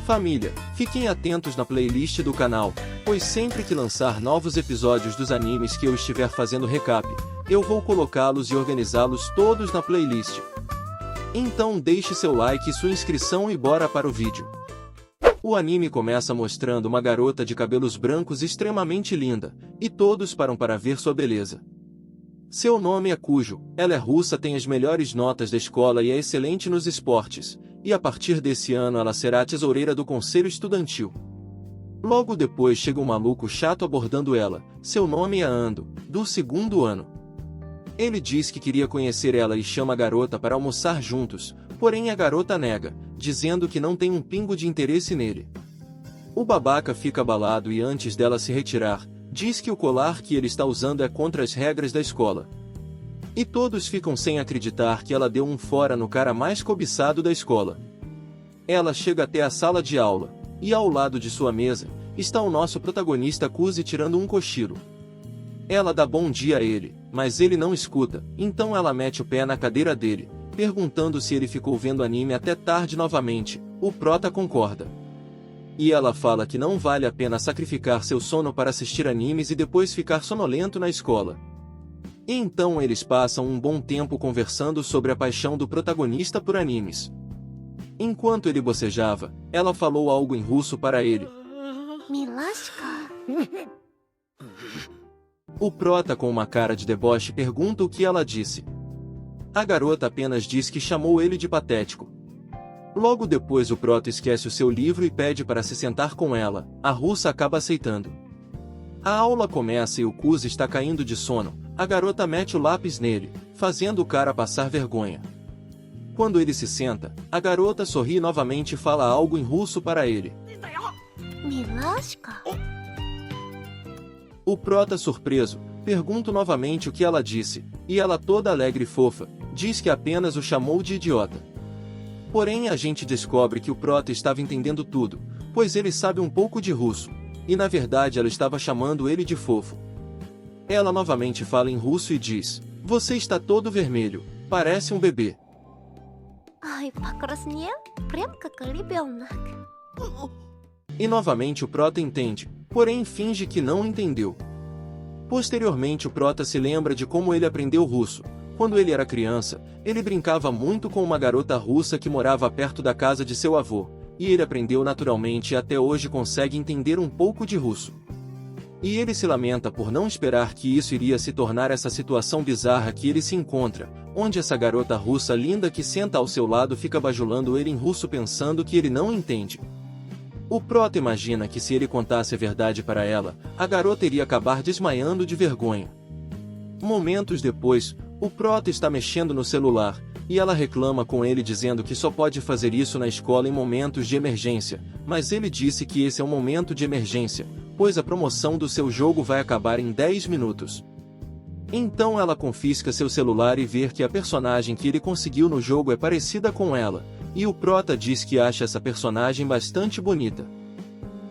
Família, fiquem atentos na playlist do canal, pois sempre que lançar novos episódios dos animes que eu estiver fazendo recap, eu vou colocá-los e organizá-los todos na playlist. Então deixe seu like e sua inscrição e bora para o vídeo. O anime começa mostrando uma garota de cabelos brancos extremamente linda, e todos param para ver sua beleza. Seu nome é Kujo, ela é russa, tem as melhores notas da escola e é excelente nos esportes, e a partir desse ano ela será a tesoureira do conselho estudantil. Logo depois chega um maluco chato abordando ela, seu nome é Ando, do 2º ano. Ele diz que queria conhecer ela e chama a garota para almoçar juntos, porém a garota nega, dizendo que não tem um pingo de interesse nele. O babaca fica abalado e antes dela se retirar, diz que o colar que ele está usando é contra as regras da escola. E todos ficam sem acreditar que ela deu um fora no cara mais cobiçado da escola. Ela chega até a sala de aula, e ao lado de sua mesa, está o nosso protagonista Kuzi tirando um cochilo. Ela dá bom dia a ele, mas ele não escuta, então ela mete o pé na cadeira dele, perguntando se ele ficou vendo anime até tarde novamente. O prota concorda. E ela fala que não vale a pena sacrificar seu sono para assistir animes e depois ficar sonolento na escola. E então eles passam um bom tempo conversando sobre a paixão do protagonista por animes. Enquanto ele bocejava, ela falou algo em russo para ele. Milashka. O prota com uma cara de deboche pergunta o que ela disse. A garota apenas diz que chamou ele de patético. Logo depois o prota esquece o seu livro e pede para se sentar com ela, a russa acaba aceitando. A aula começa e o Kuzi está caindo de sono, a garota mete o lápis nele, fazendo o cara passar vergonha. Quando ele se senta, a garota sorri novamente e fala algo em russo para ele. Milashka. O prota surpreso, pergunta novamente o que ela disse, e ela toda alegre e fofa, diz que apenas o chamou de idiota. Porém a gente descobre que o prota estava entendendo tudo, pois ele sabe um pouco de russo, e na verdade ela estava chamando ele de fofo. Ela novamente fala em russo e diz, você está todo vermelho, parece um bebê. Ai, покраснел, прям как ребенок. E novamente o prota entende, porém finge que não entendeu. Posteriormente o prota se lembra de como ele aprendeu russo. Quando ele era criança, ele brincava muito com uma garota russa que morava perto da casa de seu avô, e ele aprendeu naturalmente e até hoje consegue entender um pouco de russo. E ele se lamenta por não esperar que isso iria se tornar essa situação bizarra que ele se encontra, onde essa garota russa linda que senta ao seu lado fica bajulando ele em russo pensando que ele não entende. O prota imagina que se ele contasse a verdade para ela, a garota iria acabar desmaiando de vergonha. Momentos depois, o prota está mexendo no celular, e ela reclama com ele dizendo que só pode fazer isso na escola em momentos de emergência, mas ele disse que esse é um momento de emergência, pois a promoção do seu jogo vai acabar em 10 minutos. Então ela confisca seu celular e vê que a personagem que ele conseguiu no jogo é parecida com ela, e o prota diz que acha essa personagem bastante bonita.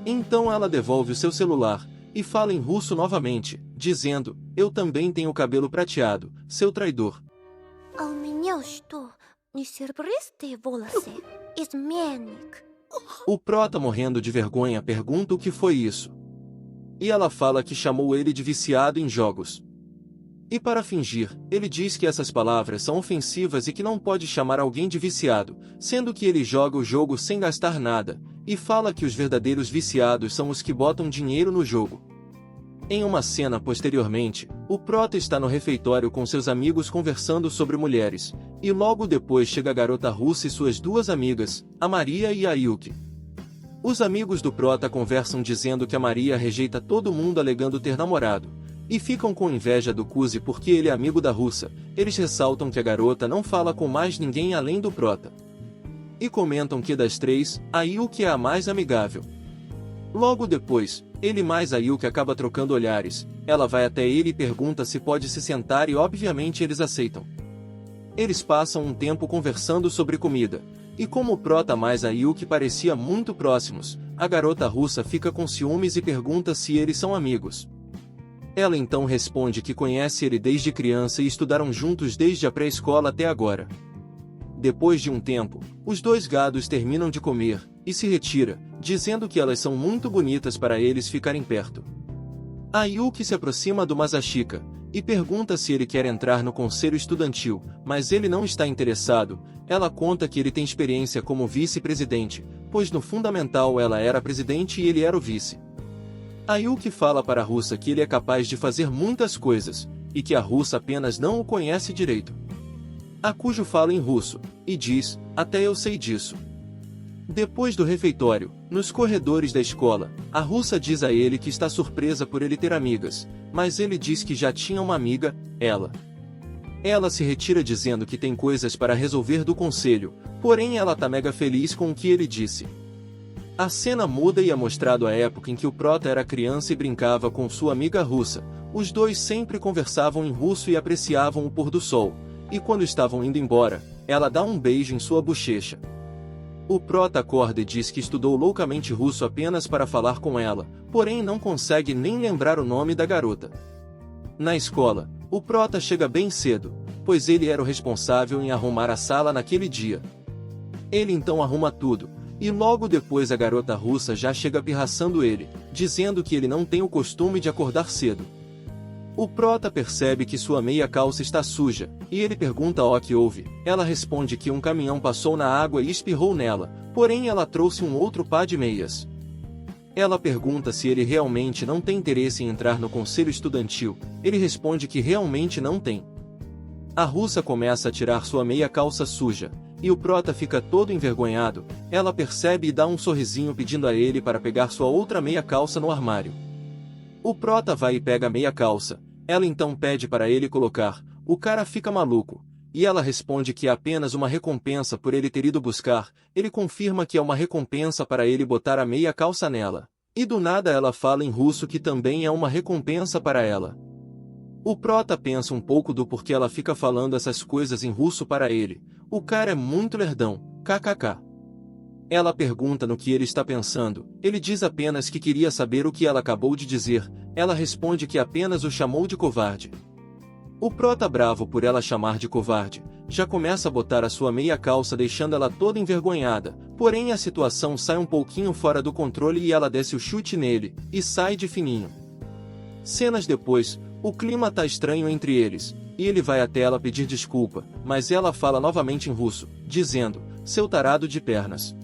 Então ela devolve o seu celular, e fala em russo novamente, dizendo, eu também tenho cabelo prateado, seu traidor. А у меня что, не серебристые волосы? Изменник. O prota morrendo de vergonha pergunta o que foi isso. E ela fala que chamou ele de viciado em jogos. E para fingir, ele diz que essas palavras são ofensivas e que não pode chamar alguém de viciado, sendo que ele joga o jogo sem gastar nada, e fala que os verdadeiros viciados são os que botam dinheiro no jogo. Em uma cena posteriormente, o prota está no refeitório com seus amigos conversando sobre mulheres, e logo depois chega a garota russa e suas duas amigas, a Maria e a Yuki. Os amigos do prota conversam dizendo que a Maria rejeita todo mundo alegando ter namorado, e ficam com inveja do Kuzi porque ele é amigo da russa. Eles ressaltam que a garota não fala com mais ninguém além do prota. E comentam que das três, a Yuki é a mais amigável. Logo depois, ele mais a Yuki acaba trocando olhares, ela vai até ele e pergunta se pode se sentar e obviamente eles aceitam. Eles passam um tempo conversando sobre comida, e como o prota mais a Yuki parecia muito próximos, a garota russa fica com ciúmes e pergunta se eles são amigos. Ela então responde que conhece ele desde criança e estudaram juntos desde a pré-escola até agora. Depois de um tempo, os dois gados terminam de comer, e se retira, dizendo que elas são muito bonitas para eles ficarem perto. A Yuki se aproxima do Masashika, e pergunta se ele quer entrar no conselho estudantil, mas ele não está interessado. Ela conta que ele tem experiência como vice-presidente, pois no fundamental ela era presidente e ele era o vice. A Yuki fala para a russa que ele é capaz de fazer muitas coisas, e que a russa apenas não o conhece direito. A Cujo fala em russo, e diz, até eu sei disso. Depois do refeitório, nos corredores da escola, a russa diz a ele que está surpresa por ele ter amigas, mas ele diz que já tinha uma amiga, ela. Ela se retira dizendo que tem coisas para resolver do conselho, porém ela tá mega feliz com o que ele disse. A cena muda e é mostrado a época em que o prota era criança e brincava com sua amiga russa. Os dois sempre conversavam em russo e apreciavam o pôr do sol, e quando estavam indo embora, ela dá um beijo em sua bochecha. O prota acorda e diz que estudou loucamente russo apenas para falar com ela, porém não consegue nem lembrar o nome da garota. Na escola, o prota chega bem cedo, pois ele era o responsável em arrumar a sala naquele dia. Ele então arruma tudo, e logo depois a garota russa já chega pirraçando ele, dizendo que ele não tem o costume de acordar cedo. O prota percebe que sua meia calça está suja, e ele pergunta o que houve. Ela responde que um caminhão passou na água e espirrou nela, porém ela trouxe um outro par de meias. Ela pergunta se ele realmente não tem interesse em entrar no conselho estudantil. Ele responde que realmente não tem. A russa começa a tirar sua meia calça suja, e o prota fica todo envergonhado. Ela percebe e dá um sorrisinho pedindo a ele para pegar sua outra meia calça no armário. O prota vai e pega a meia calça. Ela então pede para ele colocar. O cara fica maluco, e ela responde que é apenas uma recompensa por ele ter ido buscar. Ele confirma que é uma recompensa para ele botar a meia calça nela. E do nada ela fala em russo que também é uma recompensa para ela. O prota pensa um pouco do porquê ela fica falando essas coisas em russo para ele. O cara é muito lerdão, kkk. Ela pergunta no que ele está pensando. Ele diz apenas que queria saber o que ela acabou de dizer. Ela responde que apenas o chamou de covarde. O prota, bravo por ela chamar de covarde, já começa a botar a sua meia calça deixando ela toda envergonhada, porém a situação sai um pouquinho fora do controle e ela desce o chute nele, e sai de fininho. Cenas depois, o clima tá estranho entre eles, e ele vai até ela pedir desculpa, mas ela fala novamente em russo, dizendo, seu tarado de pernas.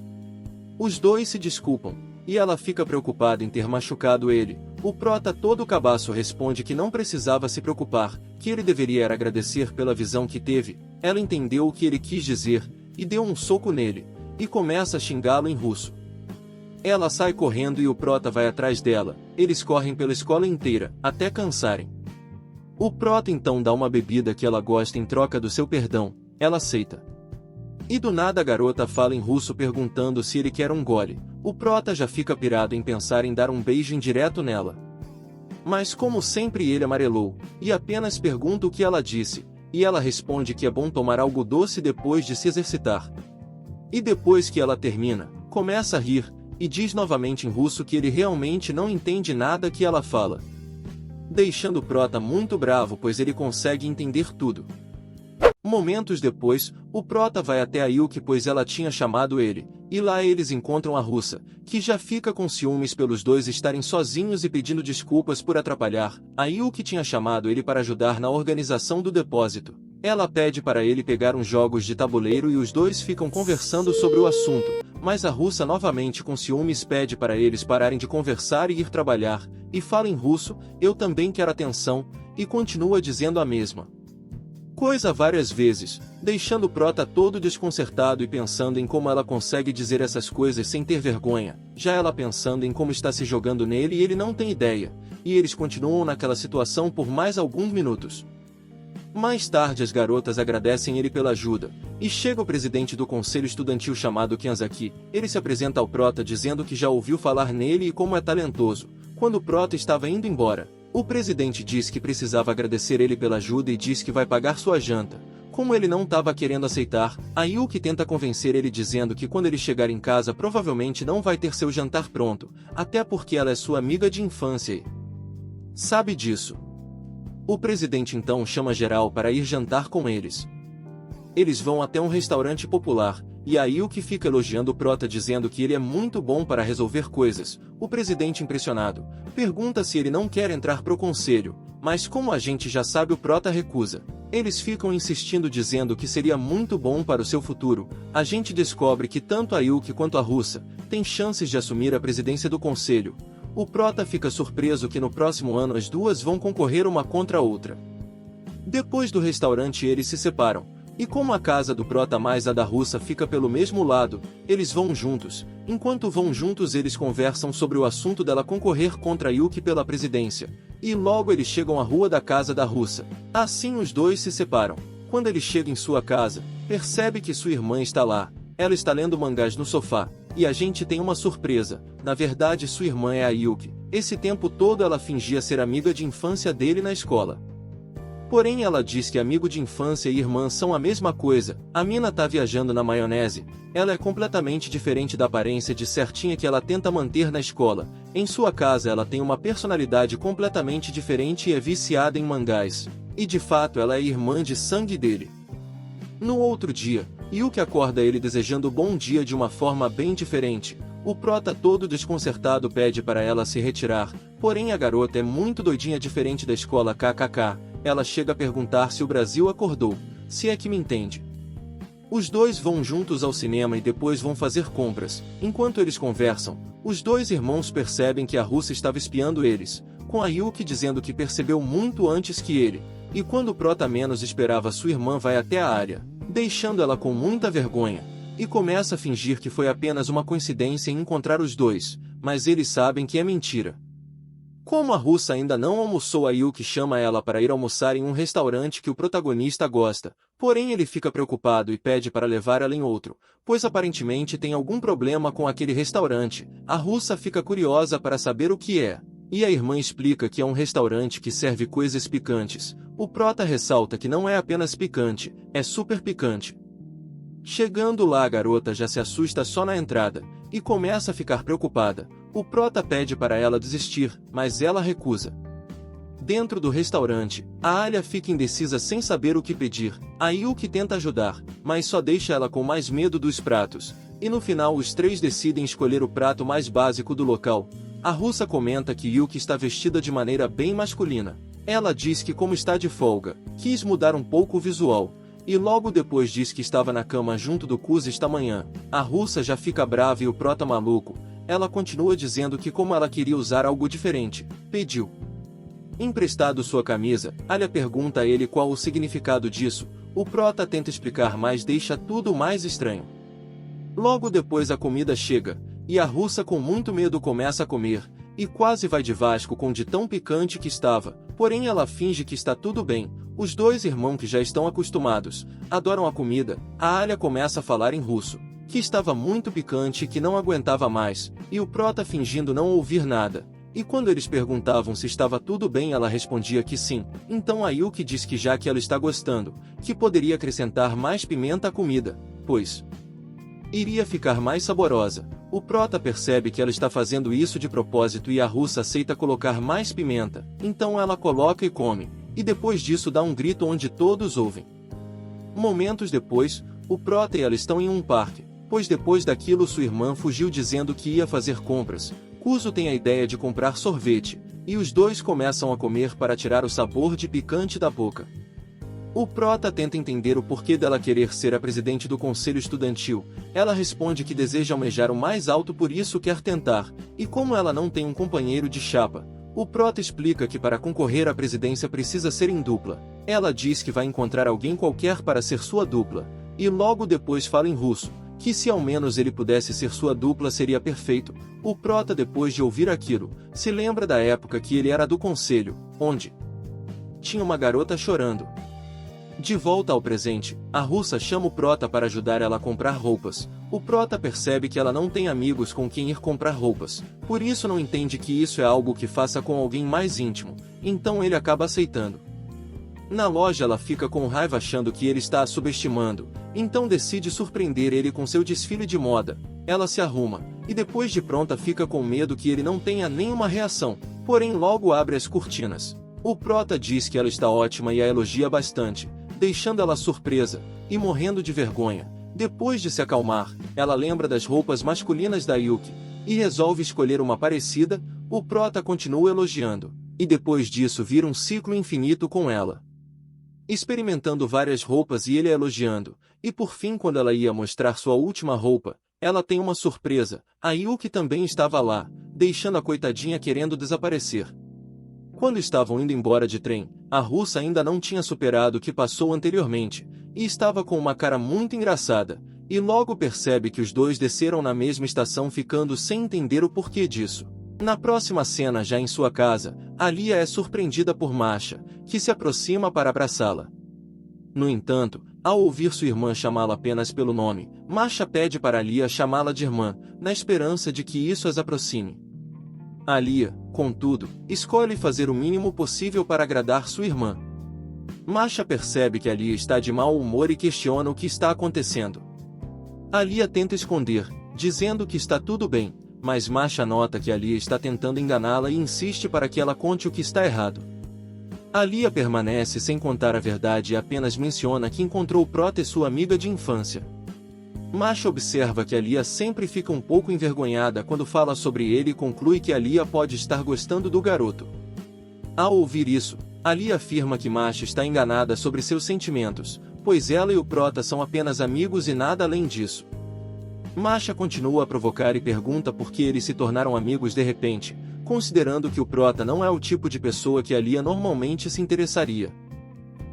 Os dois se desculpam, e ela fica preocupada em ter machucado ele. O prota todo cabaço responde que não precisava se preocupar, que ele deveria era agradecer pela visão que teve. Ela entendeu o que ele quis dizer, e deu um soco nele, e começa a xingá-lo em russo. Ela sai correndo e o prota vai atrás dela. Eles correm pela escola inteira, até cansarem. O prota então dá uma bebida que ela gosta em troca do seu perdão. Ela aceita. E do nada a garota fala em russo perguntando se ele quer um gole. O prota já fica pirado em pensar em dar um beijo indireto nela. Mas como sempre ele amarelou, e apenas pergunta o que ela disse, e ela responde que é bom tomar algo doce depois de se exercitar. E depois que ela termina, começa a rir, e diz novamente em russo que ele realmente não entende nada que ela fala. Deixando o prota muito bravo pois ele consegue entender tudo. Momentos depois, o prota vai até a Yuki pois ela tinha chamado ele, e lá eles encontram a russa, que já fica com ciúmes pelos dois estarem sozinhos e pedindo desculpas por atrapalhar. A Yuki tinha chamado ele para ajudar na organização do depósito. Ela pede para ele pegar uns jogos de tabuleiro e os dois ficam conversando sobre o assunto, mas a russa novamente com ciúmes pede para eles pararem de conversar e ir trabalhar, e fala em russo, eu também quero atenção, e continua dizendo a mesma coisa várias vezes, deixando o prota todo desconcertado e pensando em como ela consegue dizer essas coisas sem ter vergonha, já ela pensando em como está se jogando nele e ele não tem ideia, e eles continuam naquela situação por mais alguns minutos. Mais tarde as garotas agradecem ele pela ajuda, e chega o presidente do conselho estudantil chamado Kenzaki. Ele se apresenta ao prota dizendo que já ouviu falar nele e como é talentoso. Quando o prota estava indo embora, o presidente diz que precisava agradecer ele pela ajuda e diz que vai pagar sua janta. Como ele não estava querendo aceitar, a Yuki tenta convencer ele dizendo que quando ele chegar em casa provavelmente não vai ter seu jantar pronto, até porque ela é sua amiga de infância e sabe disso. O presidente então chama geral para ir jantar com eles. Eles vão até um restaurante popular, e a Yuki fica elogiando o prota dizendo que ele é muito bom para resolver coisas. O presidente, impressionado, pergunta se ele não quer entrar pro conselho, mas como a gente já sabe, o prota recusa. Eles ficam insistindo dizendo que seria muito bom para o seu futuro. A gente descobre que tanto a Yuki quanto a russa têm chances de assumir a presidência do conselho. O prota fica surpreso que no próximo ano as duas vão concorrer uma contra a outra. Depois do restaurante eles se separam, e como a casa do prota mais a da russa fica pelo mesmo lado, eles vão juntos. Enquanto vão juntos eles conversam sobre o assunto dela concorrer contra a Yuki pela presidência, e logo eles chegam à rua da casa da russa. Assim os dois se separam. Quando ele chega em sua casa, percebe que sua irmã está lá. Ela está lendo mangás no sofá, e a gente tem uma surpresa. Na verdade sua irmã é a Yuki. Esse tempo todo ela fingia ser amiga de infância dele na escola. Porém ela diz que amigo de infância e irmã são a mesma coisa. A mina tá viajando na maionese. Ela é completamente diferente da aparência de certinha que ela tenta manter na escola. Em sua casa ela tem uma personalidade completamente diferente e é viciada em mangás. E de fato ela é irmã de sangue dele. No outro dia, Yuki acorda ele desejando bom dia de uma forma bem diferente. O prota todo desconcertado pede para ela se retirar, porém a garota é muito doidinha, diferente da escola kkk. Ela chega a perguntar se o Brasil acordou, se é que me entende. Os dois vão juntos ao cinema e depois vão fazer compras. Enquanto eles conversam, os dois irmãos percebem que a russa estava espiando eles, com a Yuki dizendo que percebeu muito antes que ele. E quando o prota menos esperava, sua irmã vai até a área, deixando ela com muita vergonha, e começa a fingir que foi apenas uma coincidência em encontrar os dois, mas eles sabem que é mentira. Como a russa ainda não almoçou, a Yuki chama ela para ir almoçar em um restaurante que o protagonista gosta, porém ele fica preocupado e pede para levar ela em outro, pois aparentemente tem algum problema com aquele restaurante. A russa fica curiosa para saber o que é, e a irmã explica que é um restaurante que serve coisas picantes. O prota ressalta que não é apenas picante, é super picante. Chegando lá a garota já se assusta só na entrada, e começa a ficar preocupada. O prota pede para ela desistir, mas ela recusa. Dentro do restaurante, a Alia fica indecisa sem saber o que pedir. A Yuki tenta ajudar, mas só deixa ela com mais medo dos pratos, e no final os três decidem escolher o prato mais básico do local. A russa comenta que Yuki está vestida de maneira bem masculina. Ela diz que como está de folga, quis mudar um pouco o visual. E logo depois diz que estava na cama junto do Kuzi esta manhã. A russa já fica brava e o prota maluco. Ela continua dizendo que como ela queria usar algo diferente, pediu emprestado sua camisa. Alia pergunta a ele qual o significado disso. O prota tenta explicar, mas deixa tudo mais estranho. Logo depois a comida chega, e a russa com muito medo começa a comer, e quase vai de Vasco com de tão picante que estava, porém ela finge que está tudo bem. Os dois irmãos, que já estão acostumados, adoram a comida. A Alia começa a falar em russo, que estava muito picante e que não aguentava mais, e o prota fingindo não ouvir nada. E quando eles perguntavam se estava tudo bem, ela respondia que sim. Então a Yuki diz que já que ela está gostando, que poderia acrescentar mais pimenta à comida, pois iria ficar mais saborosa. O prota percebe que ela está fazendo isso de propósito e a russa aceita colocar mais pimenta, então ela coloca e come. E depois disso dá um grito onde todos ouvem. Momentos depois, o prota e ela estão em um parque, pois depois daquilo sua irmã fugiu dizendo que ia fazer compras. Kuzo tem a ideia de comprar sorvete, e os dois começam a comer para tirar o sabor de picante da boca. O prota tenta entender o porquê dela querer ser a presidente do conselho estudantil. Ela responde que deseja almejar o mais alto, por isso quer tentar, e como ela não tem um companheiro de chapa, o prota explica que para concorrer à presidência precisa ser em dupla. Ela diz que vai encontrar alguém qualquer para ser sua dupla, e logo depois fala em russo, que se ao menos ele pudesse ser sua dupla seria perfeito. O prota, depois de ouvir aquilo, se lembra da época que ele era do conselho, onde tinha uma garota chorando. De volta ao presente, a russa chama o prota para ajudar ela a comprar roupas. O prota percebe que ela não tem amigos com quem ir comprar roupas, por isso não entende que isso é algo que faça com alguém mais íntimo, então ele acaba aceitando. Na loja ela fica com raiva achando que ele está a subestimando, então decide surpreender ele com seu desfile de moda. Ela se arruma, e depois de pronta fica com medo que ele não tenha nenhuma reação, porém logo abre as cortinas. O prota diz que ela está ótima e a elogia bastante. deixando ela surpresa e morrendo de vergonha. Depois de se acalmar, ela lembra das roupas masculinas da Yuki e resolve escolher uma parecida. O prota continua elogiando, e depois disso vira um ciclo infinito com ela, experimentando várias roupas e ele a elogiando, e por fim quando ela ia mostrar sua última roupa, ela tem uma surpresa, a Yuki também estava lá, deixando a coitadinha querendo desaparecer. Quando estavam indo embora de trem, a russa ainda não tinha superado o que passou anteriormente, e estava com uma cara muito engraçada, e logo percebe que os dois desceram na mesma estação ficando sem entender o porquê disso. Na próxima cena já em sua casa, Alia é surpreendida por Masha, que se aproxima para abraçá-la. No entanto, ao ouvir sua irmã chamá-la apenas pelo nome, Masha pede para Alia chamá-la de irmã, na esperança de que isso as aproxime. Alia, contudo, escolhe fazer o mínimo possível para agradar sua irmã. Masha percebe que Alia está de mau humor e questiona o que está acontecendo. Alia tenta esconder, dizendo que está tudo bem, mas Masha nota que Alia está tentando enganá-la e insiste para que ela conte o que está errado. Alia permanece sem contar a verdade e apenas menciona que encontrou o prota e sua amiga de infância. Masha observa que Alia sempre fica um pouco envergonhada quando fala sobre ele e conclui que Alia pode estar gostando do garoto. Ao ouvir isso, Alia afirma que Masha está enganada sobre seus sentimentos, pois ela e o prota são apenas amigos e nada além disso. Masha continua a provocar e pergunta por que eles se tornaram amigos de repente, considerando que o prota não é o tipo de pessoa que Alia normalmente se interessaria.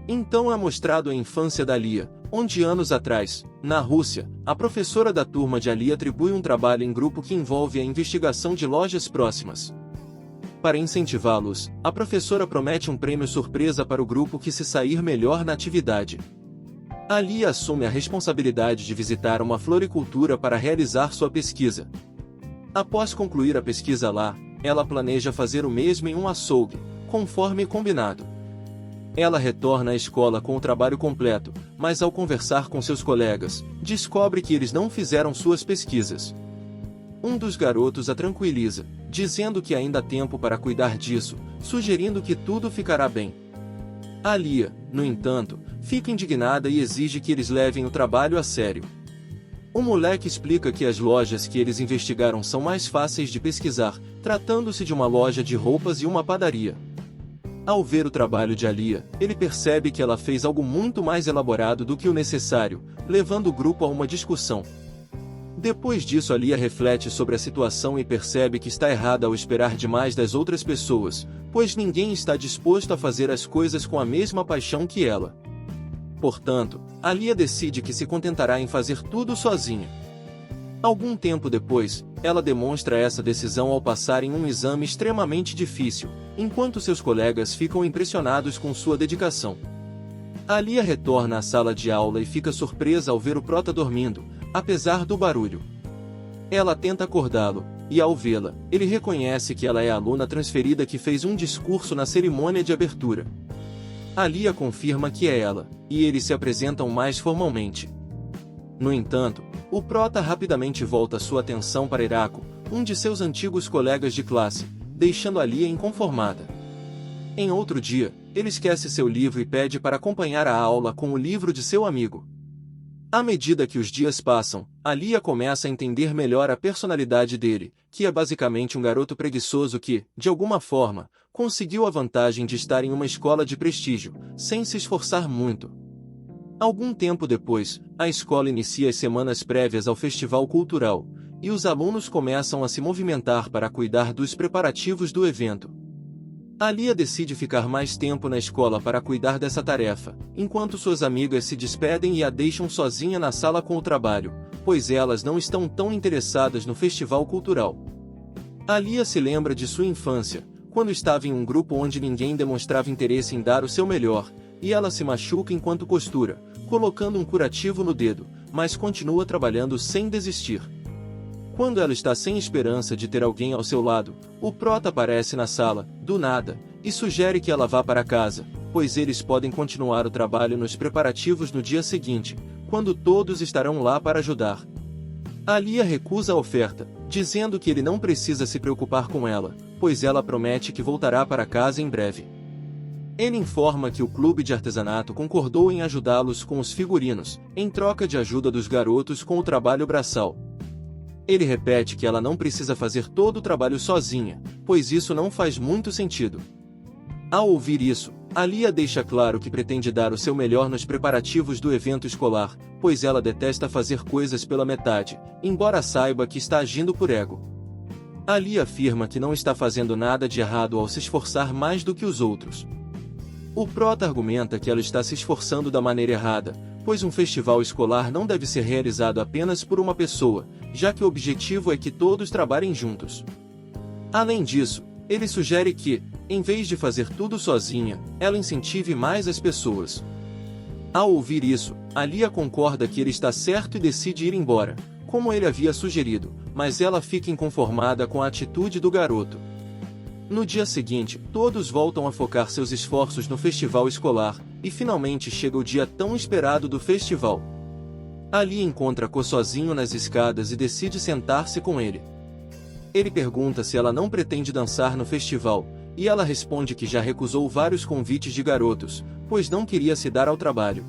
Então é mostrado a infância da Alia, onde anos atrás, na Rússia, a professora da turma de Alia atribui um trabalho em grupo que envolve a investigação de lojas próximas. Para incentivá-los, a professora promete um prêmio surpresa para o grupo que se sair melhor na atividade. Alia assume a responsabilidade de visitar uma floricultura para realizar sua pesquisa. Após concluir a pesquisa lá, ela planeja fazer o mesmo em um açougue, conforme combinado. Ela retorna à escola com o trabalho completo, mas ao conversar com seus colegas, descobre que eles não fizeram suas pesquisas. Um dos garotos a tranquiliza, dizendo que ainda há tempo para cuidar disso, sugerindo que tudo ficará bem. Alia, no entanto, fica indignada e exige que eles levem o trabalho a sério. O moleque explica que as lojas que eles investigaram são mais fáceis de pesquisar, tratando-se de uma loja de roupas e uma padaria. Ao ver o trabalho de Alia, ele percebe que ela fez algo muito mais elaborado do que o necessário, levando o grupo a uma discussão. Depois disso, Alia reflete sobre a situação e percebe que está errada ao esperar demais das outras pessoas, pois ninguém está disposto a fazer as coisas com a mesma paixão que ela. Portanto, Alia decide que se contentará em fazer tudo sozinha. Algum tempo depois, ela demonstra essa decisão ao passar em um exame extremamente difícil, enquanto seus colegas ficam impressionados com sua dedicação. Alia retorna à sala de aula e fica surpresa ao ver o prota dormindo, apesar do barulho. Ela tenta acordá-lo, e ao vê-la, ele reconhece que ela é a aluna transferida que fez um discurso na cerimônia de abertura. Alia confirma que é ela, e eles se apresentam mais formalmente. No entanto, o prota rapidamente volta sua atenção para Hirako, um de seus antigos colegas de classe, deixando Alia inconformada. Em outro dia, ele esquece seu livro e pede para acompanhar a aula com o livro de seu amigo. À medida que os dias passam, Alia começa a entender melhor a personalidade dele, que é basicamente um garoto preguiçoso que, de alguma forma, conseguiu a vantagem de estar em uma escola de prestígio, sem se esforçar muito. Algum tempo depois, a escola inicia as semanas prévias ao festival cultural, e os alunos começam a se movimentar para cuidar dos preparativos do evento. Alia decide ficar mais tempo na escola para cuidar dessa tarefa, enquanto suas amigas se despedem e a deixam sozinha na sala com o trabalho, pois elas não estão tão interessadas no festival cultural. Alia se lembra de sua infância, quando estava em um grupo onde ninguém demonstrava interesse em dar o seu melhor, e ela se machuca enquanto costura, colocando um curativo no dedo, mas continua trabalhando sem desistir. Quando ela está sem esperança de ter alguém ao seu lado, o prota aparece na sala, do nada, e sugere que ela vá para casa, pois eles podem continuar o trabalho nos preparativos no dia seguinte, quando todos estarão lá para ajudar. Alia recusa a oferta, dizendo que ele não precisa se preocupar com ela, pois ela promete que voltará para casa em breve. Ele informa que o clube de artesanato concordou em ajudá-los com os figurinos, em troca de ajuda dos garotos com o trabalho braçal. Ele repete que ela não precisa fazer todo o trabalho sozinha, pois isso não faz muito sentido. Ao ouvir isso, Alia deixa claro que pretende dar o seu melhor nos preparativos do evento escolar, pois ela detesta fazer coisas pela metade, embora saiba que está agindo por ego. Alia afirma que não está fazendo nada de errado ao se esforçar mais do que os outros. O prota argumenta que ela está se esforçando da maneira errada, pois um festival escolar não deve ser realizado apenas por uma pessoa, já que o objetivo é que todos trabalhem juntos. Além disso, ele sugere que, em vez de fazer tudo sozinha, ela incentive mais as pessoas. Ao ouvir isso, Alia concorda que ele está certo e decide ir embora, como ele havia sugerido, mas ela fica inconformada com a atitude do garoto. No dia seguinte, todos voltam a focar seus esforços no festival escolar, e finalmente chega o dia tão esperado do festival. Alia encontra Ko sozinho nas escadas e decide sentar-se com ele. Ele pergunta se ela não pretende dançar no festival, e ela responde que já recusou vários convites de garotos, pois não queria se dar ao trabalho.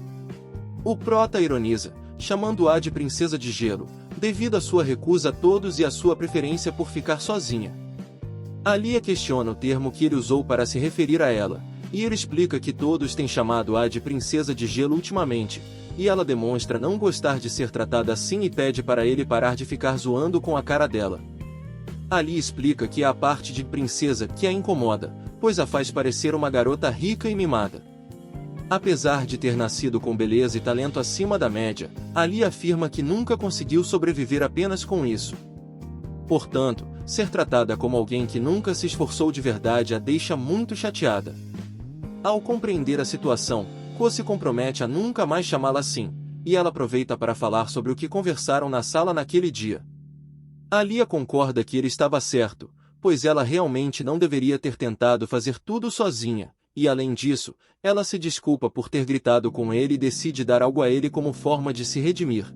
O prota ironiza, chamando-a de princesa de gelo, devido à sua recusa a todos e à sua preferência por ficar sozinha. Alia questiona o termo que ele usou para se referir a ela, e ele explica que todos têm chamado-a de princesa de gelo ultimamente, e ela demonstra não gostar de ser tratada assim e pede para ele parar de ficar zoando com a cara dela. Alia explica que é a parte de princesa que a incomoda, pois a faz parecer uma garota rica e mimada. Apesar de ter nascido com beleza e talento acima da média, Alia afirma que nunca conseguiu sobreviver apenas com isso. Portanto, ser tratada como alguém que nunca se esforçou de verdade a deixa muito chateada. Ao compreender a situação, Ko se compromete a nunca mais chamá-la assim, e ela aproveita para falar sobre o que conversaram na sala naquele dia. Alia concorda que ele estava certo, pois ela realmente não deveria ter tentado fazer tudo sozinha, e além disso, ela se desculpa por ter gritado com ele e decide dar algo a ele como forma de se redimir.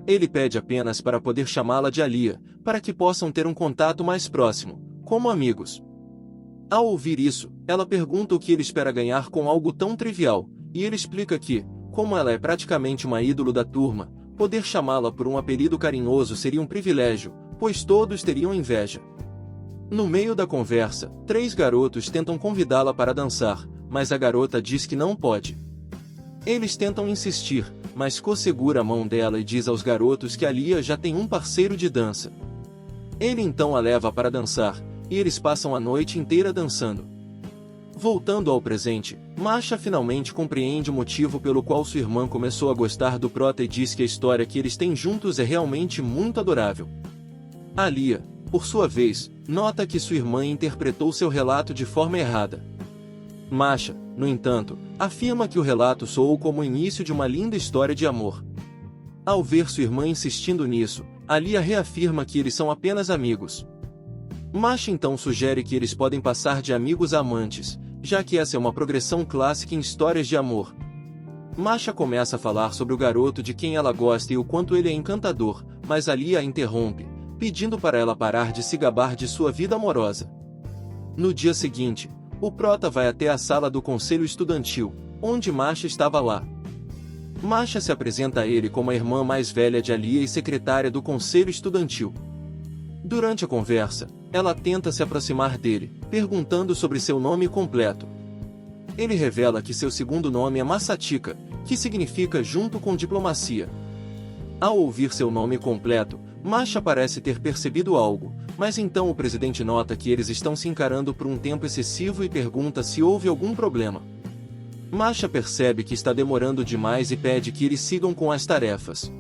Ele pede apenas para poder chamá-la de Alia, para que possam ter um contato mais próximo, como amigos. Ao ouvir isso, ela pergunta o que ele espera ganhar com algo tão trivial, e ele explica que, como ela é praticamente uma ídolo da turma, poder chamá-la por um apelido carinhoso seria um privilégio, pois todos teriam inveja. No meio da conversa, 3 garotos tentam convidá-la para dançar, mas a garota diz que não pode. Eles tentam insistir, mas Ko segura a mão dela e diz aos garotos que Alia já tem um parceiro de dança. Ele então a leva para dançar, e eles passam a noite inteira dançando. Voltando ao presente, Masha finalmente compreende o motivo pelo qual sua irmã começou a gostar do prota e diz que a história que eles têm juntos é realmente muito adorável. Alia, por sua vez, nota que sua irmã interpretou seu relato de forma errada. Masha, no entanto, afirma que o relato soou como o início de uma linda história de amor. Ao ver sua irmã insistindo nisso, Alia reafirma que eles são apenas amigos. Masha então sugere que eles podem passar de amigos a amantes, já que essa é uma progressão clássica em histórias de amor. Masha começa a falar sobre o garoto de quem ela gosta e o quanto ele é encantador, mas Alia a interrompe, pedindo para ela parar de se gabar de sua vida amorosa. No dia seguinte, o prota vai até a sala do conselho estudantil, onde Masha estava lá. Masha se apresenta a ele como a irmã mais velha de Alia e secretária do conselho estudantil. Durante a conversa, ela tenta se aproximar dele, perguntando sobre seu nome completo. Ele revela que seu segundo nome é Masatika, que significa junto com diplomacia. Ao ouvir seu nome completo, Masha parece ter percebido algo, mas então o presidente nota que eles estão se encarando por um tempo excessivo e pergunta se houve algum problema. Masha percebe que está demorando demais e pede que eles sigam com as tarefas.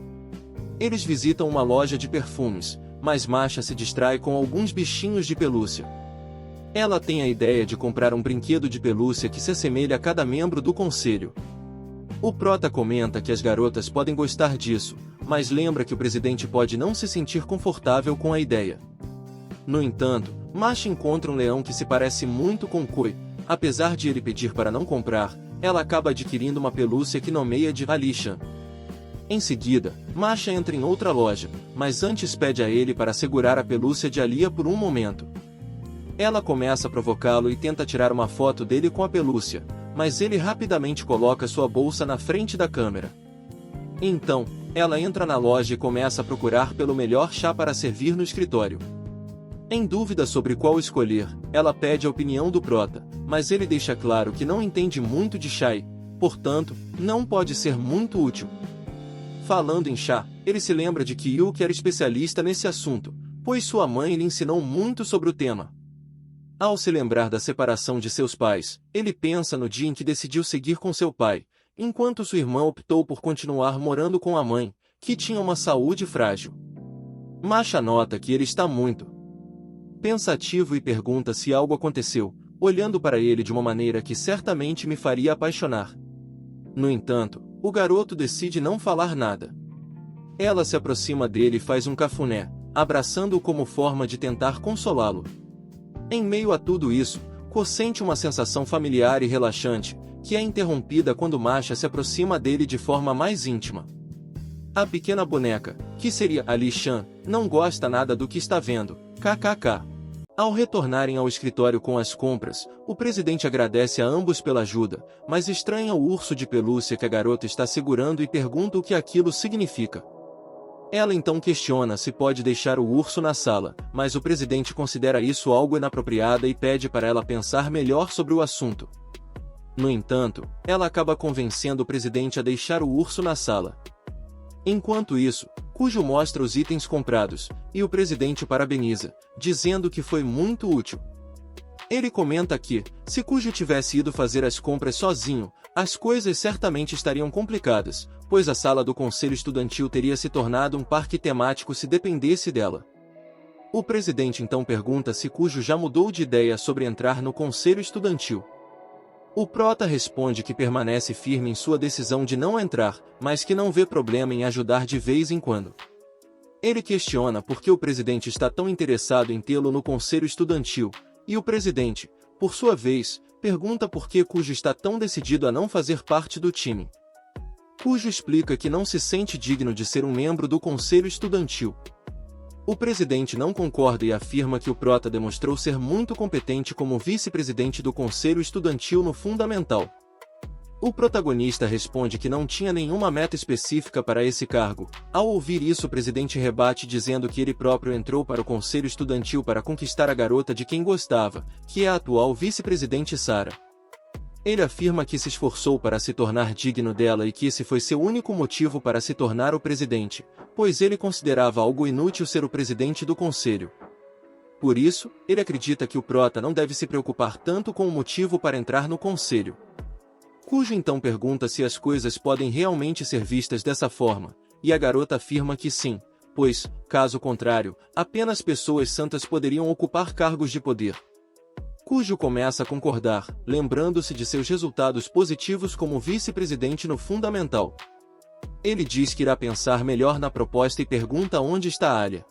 Eles visitam uma loja de perfumes, mas Masha se distrai com alguns bichinhos de pelúcia. Ela tem a ideia de comprar um brinquedo de pelúcia que se assemelha a cada membro do conselho. O prota comenta que as garotas podem gostar disso, mas lembra que o presidente pode não se sentir confortável com a ideia. No entanto, Masha encontra um leão que se parece muito com Koi. Apesar de ele pedir para não comprar, ela acaba adquirindo uma pelúcia que nomeia de Alisha. Em seguida, Masha entra em outra loja, mas antes pede a ele para segurar a pelúcia de Alia por um momento. Ela começa a provocá-lo e tenta tirar uma foto dele com a pelúcia, mas ele rapidamente coloca sua bolsa na frente da câmera. Então, ela entra na loja e começa a procurar pelo melhor chá para servir no escritório. Em dúvida sobre qual escolher, ela pede a opinião do prota, mas ele deixa claro que não entende muito de chá e, portanto, não pode ser muito útil. Falando em chá, ele se lembra de que Yuki era especialista nesse assunto, pois sua mãe lhe ensinou muito sobre o tema. Ao se lembrar da separação de seus pais, ele pensa no dia em que decidiu seguir com seu pai, enquanto sua irmã optou por continuar morando com a mãe, que tinha uma saúde frágil. Masha nota que ele está muito pensativo e pergunta se algo aconteceu, olhando para ele de uma maneira que certamente me faria apaixonar. No entanto, o garoto decide não falar nada. Ela se aproxima dele e faz um cafuné, abraçando-o como forma de tentar consolá-lo. Em meio a tudo isso, Ko sente uma sensação familiar e relaxante, que é interrompida quando Masha se aproxima dele de forma mais íntima. A pequena boneca, que seria Ali-chan, não gosta nada do que está vendo, kkk. Ao retornarem ao escritório com as compras, o presidente agradece a ambos pela ajuda, mas estranha o urso de pelúcia que a garota está segurando e pergunta o que aquilo significa. Ela então questiona se pode deixar o urso na sala, mas o presidente considera isso algo inapropriado e pede para ela pensar melhor sobre o assunto. No entanto, ela acaba convencendo o presidente a deixar o urso na sala. Enquanto isso, Kujo mostra os itens comprados, e o presidente parabeniza, dizendo que foi muito útil. Ele comenta que, se Kujo tivesse ido fazer as compras sozinho, as coisas certamente estariam complicadas, pois a sala do conselho estudantil teria se tornado um parque temático se dependesse dela. O presidente então pergunta se Kujo já mudou de ideia sobre entrar no conselho estudantil. O prota responde que permanece firme em sua decisão de não entrar, mas que não vê problema em ajudar de vez em quando. Ele questiona por que o presidente está tão interessado em tê-lo no conselho estudantil, e o presidente, por sua vez, pergunta por que Kujo está tão decidido a não fazer parte do time. Kujo explica que não se sente digno de ser um membro do conselho estudantil. O presidente não concorda e afirma que o prota demonstrou ser muito competente como vice-presidente do conselho estudantil no fundamental. O protagonista responde que não tinha nenhuma meta específica para esse cargo. Ao ouvir isso, o presidente rebate dizendo que ele próprio entrou para o conselho estudantil para conquistar a garota de quem gostava, que é a atual vice-presidente Sara. Ele afirma que se esforçou para se tornar digno dela e que esse foi seu único motivo para se tornar o presidente, pois ele considerava algo inútil ser o presidente do conselho. Por isso, ele acredita que o prota não deve se preocupar tanto com o motivo para entrar no conselho. Kujo então pergunta se as coisas podem realmente ser vistas dessa forma, e a garota afirma que sim, pois, caso contrário, apenas pessoas santas poderiam ocupar cargos de poder. Kujo começa a concordar, lembrando-se de seus resultados positivos como vice-presidente no fundamental. Ele diz que irá pensar melhor na proposta e pergunta onde está Alia.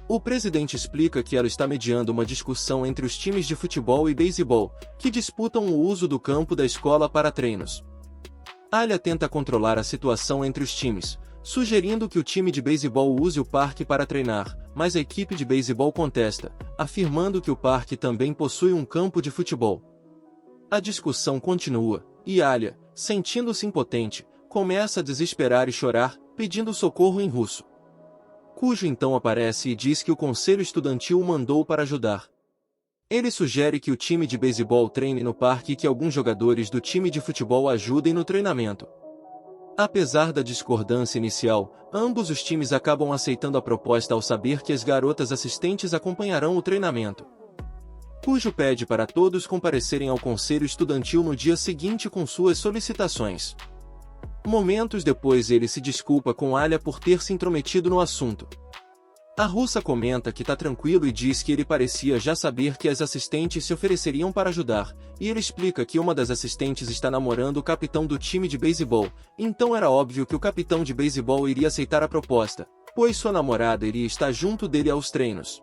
O presidente explica que ela está mediando uma discussão entre os times de futebol e beisebol, que disputam o uso do campo da escola para treinos. Alia tenta controlar a situação entre os times, sugerindo que o time de beisebol use o parque para treinar, mas a equipe de beisebol contesta, afirmando que o parque também possui um campo de futebol. A discussão continua, e Alia, sentindo-se impotente, começa a desesperar e chorar, pedindo socorro em russo. Kujo então aparece e diz que o conselho estudantil o mandou para ajudar. Ele sugere que o time de beisebol treine no parque e que alguns jogadores do time de futebol ajudem no treinamento. Apesar da discordância inicial, ambos os times acabam aceitando a proposta ao saber que as garotas assistentes acompanharão o treinamento. Kujo pede para todos comparecerem ao conselho estudantil no dia seguinte com suas solicitações. Momentos depois ele se desculpa com Alia por ter se intrometido no assunto. A russa comenta que tá tranquilo e diz que ele parecia já saber que as assistentes se ofereceriam para ajudar, e ele explica que uma das assistentes está namorando o capitão do time de beisebol, então era óbvio que o capitão de beisebol iria aceitar a proposta, pois sua namorada iria estar junto dele aos treinos.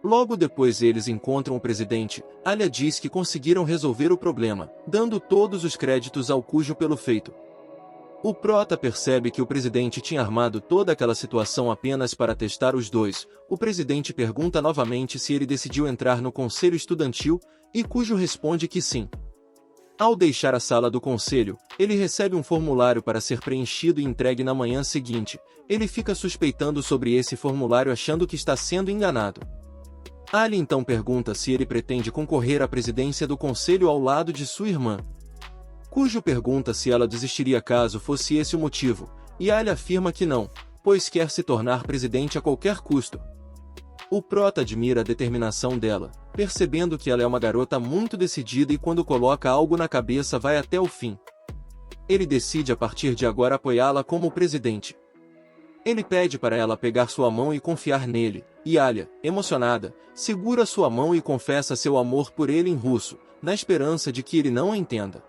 Logo depois eles encontram o presidente. Alia diz que conseguiram resolver o problema, dando todos os créditos ao Kujo pelo feito. O prota percebe que o presidente tinha armado toda aquela situação apenas para testar os dois. O presidente pergunta novamente se ele decidiu entrar no conselho estudantil, e Cujo responde que sim. Ao deixar a sala do conselho, ele recebe um formulário para ser preenchido e entregue na manhã seguinte. Ele fica suspeitando sobre esse formulário, achando que está sendo enganado. Ali então pergunta se ele pretende concorrer à presidência do conselho ao lado de sua irmã. Cujo pergunta se ela desistiria caso fosse esse o motivo, e Ali afirma que não, pois quer se tornar presidente a qualquer custo. O prota admira a determinação dela, percebendo que ela é uma garota muito decidida e quando coloca algo na cabeça vai até o fim. Ele decide a partir de agora apoiá-la como presidente. Ele pede para ela pegar sua mão e confiar nele, e Alia, emocionada, segura sua mão e confessa seu amor por ele em russo, na esperança de que ele não a entenda.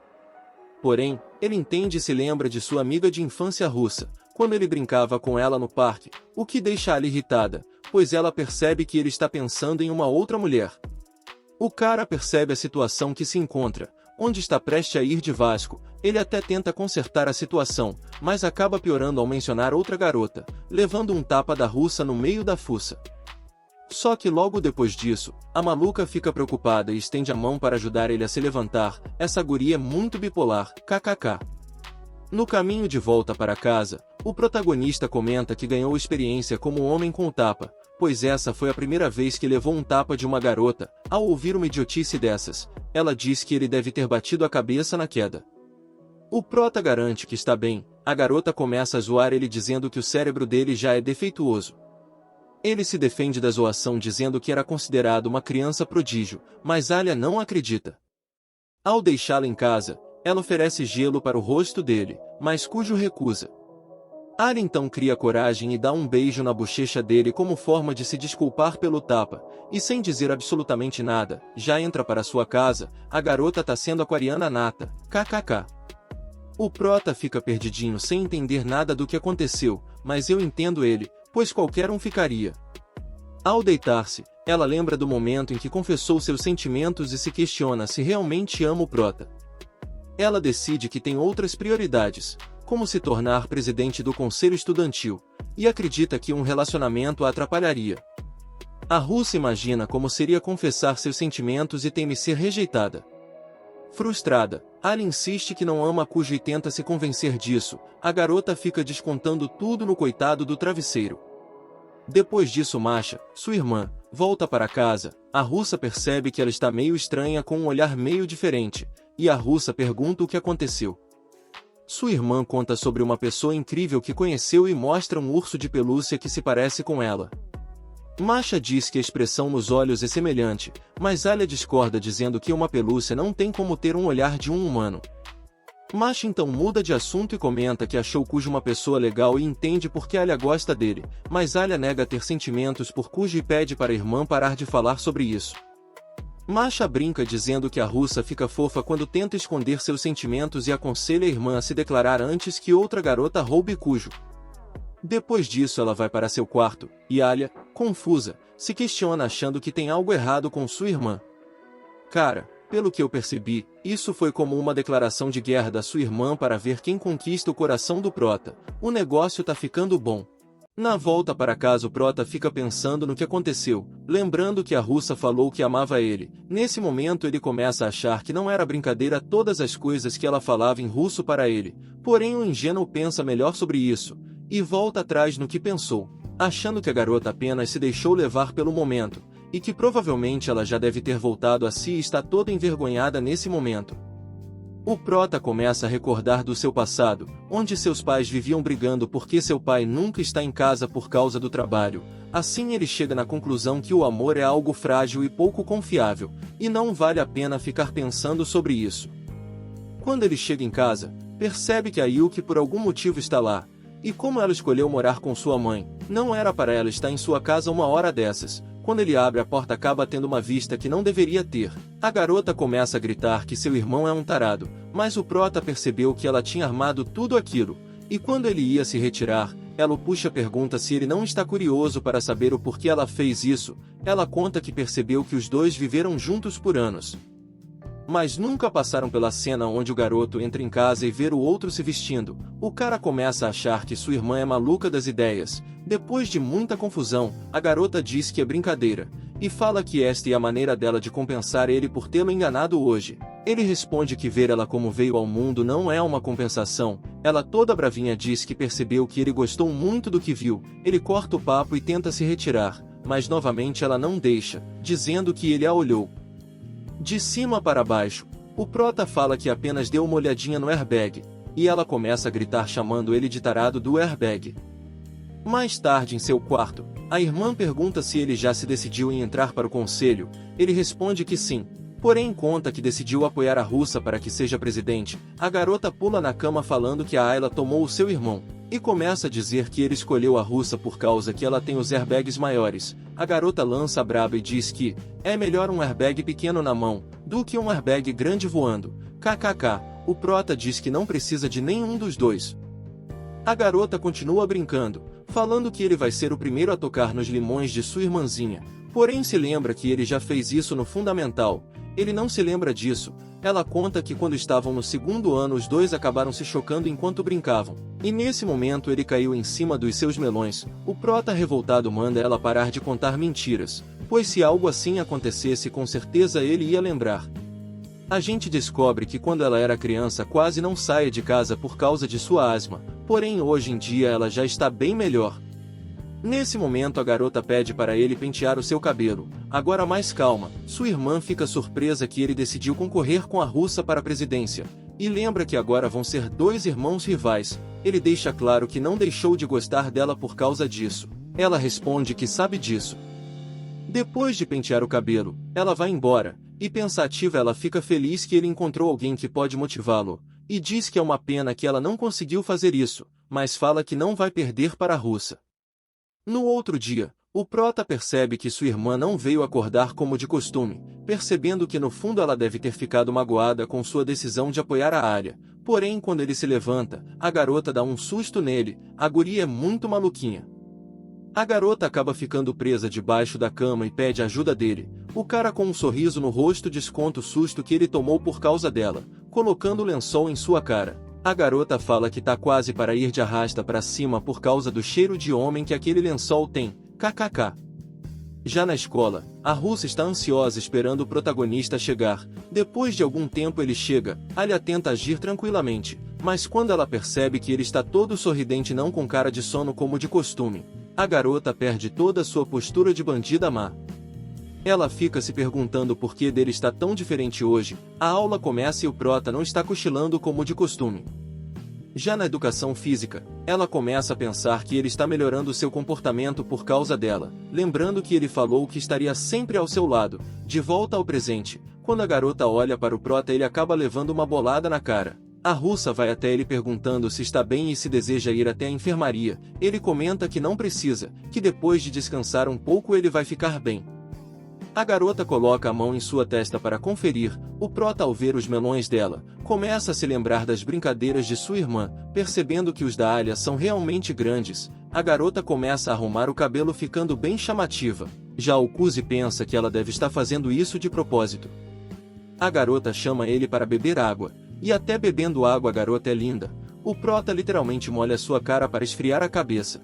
Porém, ele entende e se lembra de sua amiga de infância russa, quando ele brincava com ela no parque, o que deixa Alia irritada, pois ela percebe que ele está pensando em uma outra mulher. O cara percebe a situação que se encontra, onde está prestes a ir de Vasco. Ele até tenta consertar a situação, mas acaba piorando ao mencionar outra garota, levando um tapa da russa no meio da fuça. Só que logo depois disso, a maluca fica preocupada e estende a mão para ajudar ele a se levantar. Essa guria é muito bipolar, kkk. No caminho de volta para casa, o protagonista comenta que ganhou experiência como homem com o tapa, pois essa foi a primeira vez que levou um tapa de uma garota. Ao ouvir uma idiotice dessas, ela diz que ele deve ter batido a cabeça na queda. O prota garante que está bem, a garota começa a zoar ele dizendo que o cérebro dele já é defeituoso. Ele se defende da zoação dizendo que era considerado uma criança prodígio, mas Alia não acredita. Ao deixá-la em casa, ela oferece gelo para o rosto dele, mas Cujo recusa. Alia então cria coragem e dá um beijo na bochecha dele como forma de se desculpar pelo tapa, e sem dizer absolutamente nada, já entra para sua casa. A garota tá sendo aquariana nata, kkk. O prota fica perdidinho sem entender nada do que aconteceu, mas eu entendo ele, pois qualquer um ficaria. Ao deitar-se, ela lembra do momento em que confessou seus sentimentos e se questiona se realmente ama o prota. Ela decide que tem outras prioridades, como se tornar presidente do conselho estudantil, e acredita que um relacionamento a atrapalharia. A russa imagina como seria confessar seus sentimentos e teme ser rejeitada. Frustrada, Alia insiste que não ama Cujo e tenta se convencer disso. A garota fica descontando tudo no coitado do travesseiro. Depois disso Masha, sua irmã, volta para casa. A russa percebe que ela está meio estranha com um olhar meio diferente, e a russa pergunta o que aconteceu. Sua irmã conta sobre uma pessoa incrível que conheceu e mostra um urso de pelúcia que se parece com ela. Masha diz que a expressão nos olhos é semelhante, mas Alia discorda dizendo que uma pelúcia não tem como ter um olhar de um humano. Masha então muda de assunto e comenta que achou Cujo uma pessoa legal e entende por que Alia gosta dele, mas Alia nega ter sentimentos por Cujo e pede para a irmã parar de falar sobre isso. Masha brinca dizendo que a russa fica fofa quando tenta esconder seus sentimentos e aconselha a irmã a se declarar antes que outra garota roube Cujo. Depois disso ela vai para seu quarto, e Alia, confusa, se questiona achando que tem algo errado com sua irmã. Cara, pelo que eu percebi, isso foi como uma declaração de guerra da sua irmã para ver quem conquista o coração do prota. O negócio tá ficando bom. Na volta para casa o prota fica pensando no que aconteceu, lembrando que a russa falou que amava ele. Nesse momento ele começa a achar que não era brincadeira todas as coisas que ela falava em russo para ele, porém o ingênuo pensa melhor sobre isso, e volta atrás no que pensou, achando que a garota apenas se deixou levar pelo momento, e que provavelmente ela já deve ter voltado a si e está toda envergonhada nesse momento. O prota começa a recordar do seu passado, onde seus pais viviam brigando porque seu pai nunca está em casa por causa do trabalho. Assim ele chega na conclusão que o amor é algo frágil e pouco confiável, e não vale a pena ficar pensando sobre isso. Quando ele chega em casa, percebe que a Yuki por algum motivo está lá, e como ela escolheu morar com sua mãe, não era para ela estar em sua casa uma hora dessas. Quando ele abre a porta acaba tendo uma vista que não deveria ter. A garota começa a gritar que seu irmão é um tarado, mas o prota percebeu que ela tinha armado tudo aquilo, e quando ele ia se retirar, ela o puxa e pergunta se ele não está curioso para saber o porquê ela fez isso. Ela conta que percebeu que os dois viveram juntos por anos. Mas nunca passaram pela cena onde o garoto entra em casa e vê o outro se vestindo. O cara começa a achar que sua irmã é maluca das ideias. Depois de muita confusão, a garota diz que é brincadeira, e fala que esta é a maneira dela de compensar ele por tê-lo enganado hoje. Ele responde que ver ela como veio ao mundo não é uma compensação. Ela toda bravinha diz que percebeu que ele gostou muito do que viu. Ele corta o papo e tenta se retirar, mas novamente ela não deixa, dizendo que ele a olhou de cima para baixo. O prota fala que apenas deu uma olhadinha no airbag, e ela começa a gritar chamando ele de tarado do airbag. Mais tarde em seu quarto, a irmã pergunta se ele já se decidiu em entrar para o conselho. Ele responde que sim, porém conta que decidiu apoiar a russa para que seja presidente. A garota pula na cama falando que a Ayla tomou o seu irmão, e começa a dizer que ele escolheu a russa por causa que ela tem os airbags maiores. A garota lança a braba e diz que é melhor um airbag pequeno na mão do que um airbag grande voando. KKK, o prota diz que não precisa de nenhum dos dois. A garota continua brincando, falando que ele vai ser o primeiro a tocar nos limões de sua irmãzinha, porém se lembra que ele já fez isso no fundamental. Ele não se lembra disso. Ela conta que quando estavam no segundo ano os dois acabaram se chocando enquanto brincavam, e nesse momento ele caiu em cima dos seus melões. O prota revoltado manda ela parar de contar mentiras, pois se algo assim acontecesse com certeza ele ia lembrar. A gente descobre que quando ela era criança quase não saía de casa por causa de sua asma, porém hoje em dia ela já está bem melhor. Nesse momento a garota pede para ele pentear o seu cabelo. Agora mais calma, sua irmã fica surpresa que ele decidiu concorrer com a russa para a presidência, e lembra que agora vão ser dois irmãos rivais. Ele deixa claro que não deixou de gostar dela por causa disso. Ela responde que sabe disso. Depois de pentear o cabelo, ela vai embora, e pensativa ela fica feliz que ele encontrou alguém que pode motivá-lo, e diz que é uma pena que ela não conseguiu fazer isso, mas fala que não vai perder para a russa. No outro dia, o prota percebe que sua irmã não veio acordar como de costume, percebendo que no fundo ela deve ter ficado magoada com sua decisão de apoiar a Arya. Porém quando ele se levanta, a garota dá um susto nele. A guria é muito maluquinha. A garota acaba ficando presa debaixo da cama e pede ajuda dele. O cara com um sorriso no rosto desconta o susto que ele tomou por causa dela, colocando o lençol em sua cara. A garota fala que tá quase para ir de arrasta para cima por causa do cheiro de homem que aquele lençol tem. KKK. Já na escola, a russa está ansiosa esperando o protagonista chegar. Depois de algum tempo ele chega. Alia tenta agir tranquilamente, mas quando ela percebe que ele está todo sorridente não com cara de sono como de costume, a garota perde toda a sua postura de bandida má. Ela fica se perguntando por que dele está tão diferente hoje. A aula começa e o prota não está cochilando como de costume. Já na educação física, ela começa a pensar que ele está melhorando seu comportamento por causa dela, lembrando que ele falou que estaria sempre ao seu lado. De volta ao presente, quando a garota olha para o prota ele acaba levando uma bolada na cara. A russa vai até ele perguntando se está bem e se deseja ir até a enfermaria. Ele comenta que não precisa, que depois de descansar um pouco ele vai ficar bem. A garota coloca a mão em sua testa para conferir. O prota, ao ver os melões dela, começa a se lembrar das brincadeiras de sua irmã, percebendo que os da Alia são realmente grandes. A garota começa a arrumar o cabelo ficando bem chamativa. Já o Kuzi pensa que ela deve estar fazendo isso de propósito. A garota chama ele para beber água, e até bebendo água a garota é linda. O prota literalmente molha sua cara para esfriar a cabeça.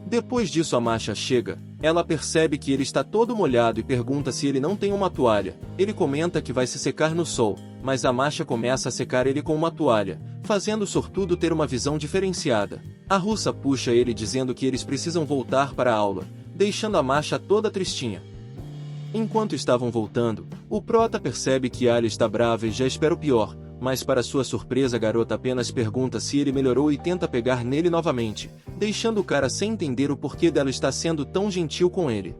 Depois disso a Masha chega. Ela percebe que ele está todo molhado e pergunta se ele não tem uma toalha. Ele comenta que vai se secar no sol, mas a Masha começa a secar ele com uma toalha, fazendo o sortudo ter uma visão diferenciada. A russa puxa ele dizendo que eles precisam voltar para a aula, deixando a Masha toda tristinha. Enquanto estavam voltando, o prota percebe que Alia está brava e já espera o pior, mas para sua surpresa a garota apenas pergunta se ele melhorou e tenta pegar nele novamente, deixando o cara sem entender o porquê dela estar sendo tão gentil com ele.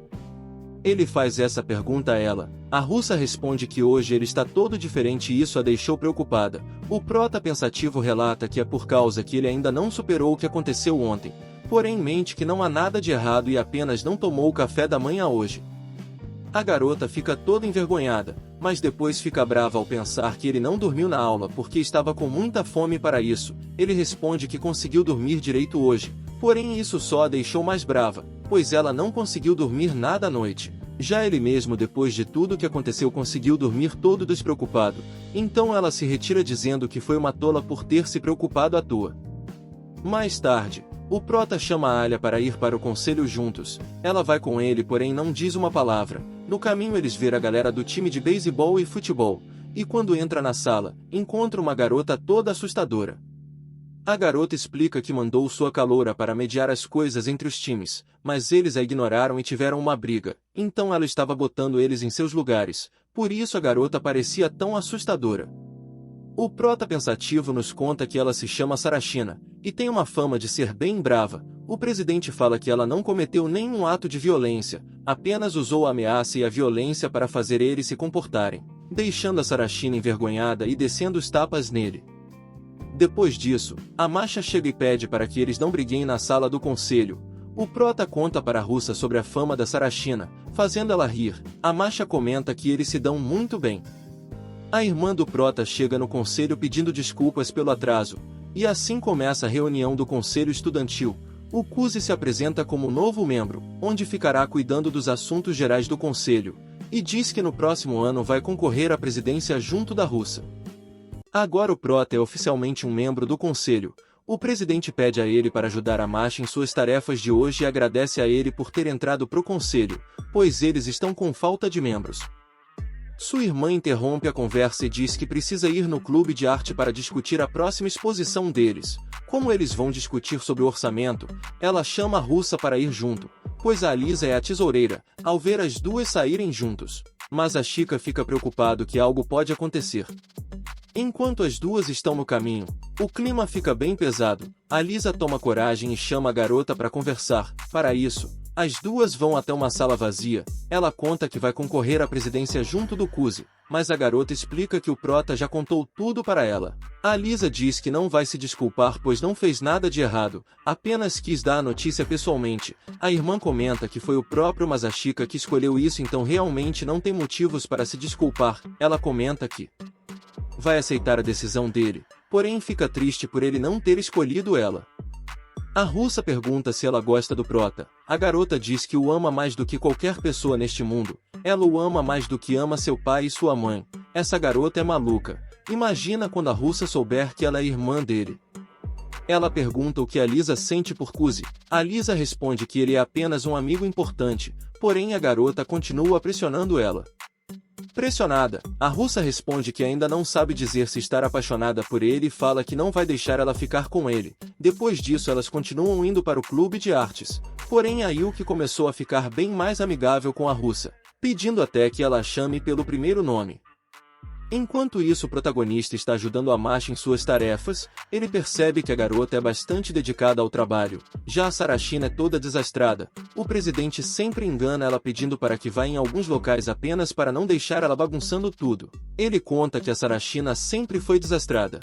Ele faz essa pergunta a ela. A russa responde que hoje ele está todo diferente e isso a deixou preocupada. O prota pensativo relata que é por causa que ele ainda não superou o que aconteceu ontem, porém mente que não há nada de errado e apenas não tomou o café da manhã hoje. A garota fica toda envergonhada, mas depois fica brava ao pensar que ele não dormiu na aula porque estava com muita fome para isso. Ele responde que conseguiu dormir direito hoje, porém isso só a deixou mais brava, pois ela não conseguiu dormir nada à noite. Já ele mesmo, depois de tudo que aconteceu, conseguiu dormir todo despreocupado, então ela se retira dizendo que foi uma tola por ter se preocupado à toa. Mais tarde, o Prota chama a Alia para ir para o conselho juntos. Ela vai com ele, porém não diz uma palavra. No caminho eles vê a galera do time de beisebol e futebol, e quando entra na sala, encontra uma garota toda assustadora. A garota explica que mandou sua caloura para mediar as coisas entre os times, mas eles a ignoraram e tiveram uma briga, então ela estava botando eles em seus lugares, por isso a garota parecia tão assustadora. O Prota pensativo nos conta que ela se chama Sarashina, e tem uma fama de ser bem brava. O presidente fala que ela não cometeu nenhum ato de violência, apenas usou a ameaça e a violência para fazer eles se comportarem, deixando a Sarashina envergonhada e descendo os tapas nele. Depois disso, a Masha chega e pede para que eles não briguem na sala do conselho. O Prota conta para a russa sobre a fama da Sarashina, fazendo ela rir. A Masha comenta que eles se dão muito bem. A irmã do Prota chega no conselho pedindo desculpas pelo atraso, e assim começa a reunião do conselho estudantil. O Kuzi se apresenta como novo membro, onde ficará cuidando dos assuntos gerais do conselho, e diz que no próximo ano vai concorrer à presidência junto da russa. Agora o Prota é oficialmente um membro do conselho. O presidente pede a ele para ajudar a Masha em suas tarefas de hoje e agradece a ele por ter entrado pro conselho, pois eles estão com falta de membros. Sua irmã interrompe a conversa e diz que precisa ir no clube de arte para discutir a próxima exposição deles. Como eles vão discutir sobre o orçamento, ela chama a russa para ir junto, pois a Alisa é a tesoureira, ao ver as duas saírem juntos. Mas a Chica fica preocupado que algo pode acontecer. Enquanto as duas estão no caminho, o clima fica bem pesado. A Lisa toma coragem e chama a garota para conversar. Para isso, as duas vão até uma sala vazia. Ela conta que vai concorrer à presidência junto do Kuzi, mas a garota explica que o Prota já contou tudo para ela. A Lisa diz que não vai se desculpar pois não fez nada de errado, apenas quis dar a notícia pessoalmente. A irmã comenta que foi o próprio Masashika que escolheu isso, então realmente não tem motivos para se desculpar. Ela comenta que vai aceitar a decisão dele, porém fica triste por ele não ter escolhido ela. A russa pergunta se ela gosta do Prota. A garota diz que o ama mais do que qualquer pessoa neste mundo. Ela o ama mais do que ama seu pai e sua mãe. Essa garota é maluca. Imagina quando a russa souber que ela é irmã dele. Ela pergunta o que a Lisa sente por Kuzi. A Lisa responde que ele é apenas um amigo importante, porém a garota continua pressionando ela. Pressionada, a russa responde que ainda não sabe dizer se está apaixonada por ele e fala que não vai deixar ela ficar com ele. Depois disso elas continuam indo para o clube de artes, porém a Yuki começou a ficar bem mais amigável com a russa, pedindo até que ela a chame pelo primeiro nome. Enquanto isso, o protagonista está ajudando a Masha em suas tarefas. Ele percebe que a garota é bastante dedicada ao trabalho. Já a Sarashina é toda desastrada. O presidente sempre engana ela pedindo para que vá em alguns locais apenas para não deixar ela bagunçando tudo. Ele conta que a Sarashina sempre foi desastrada.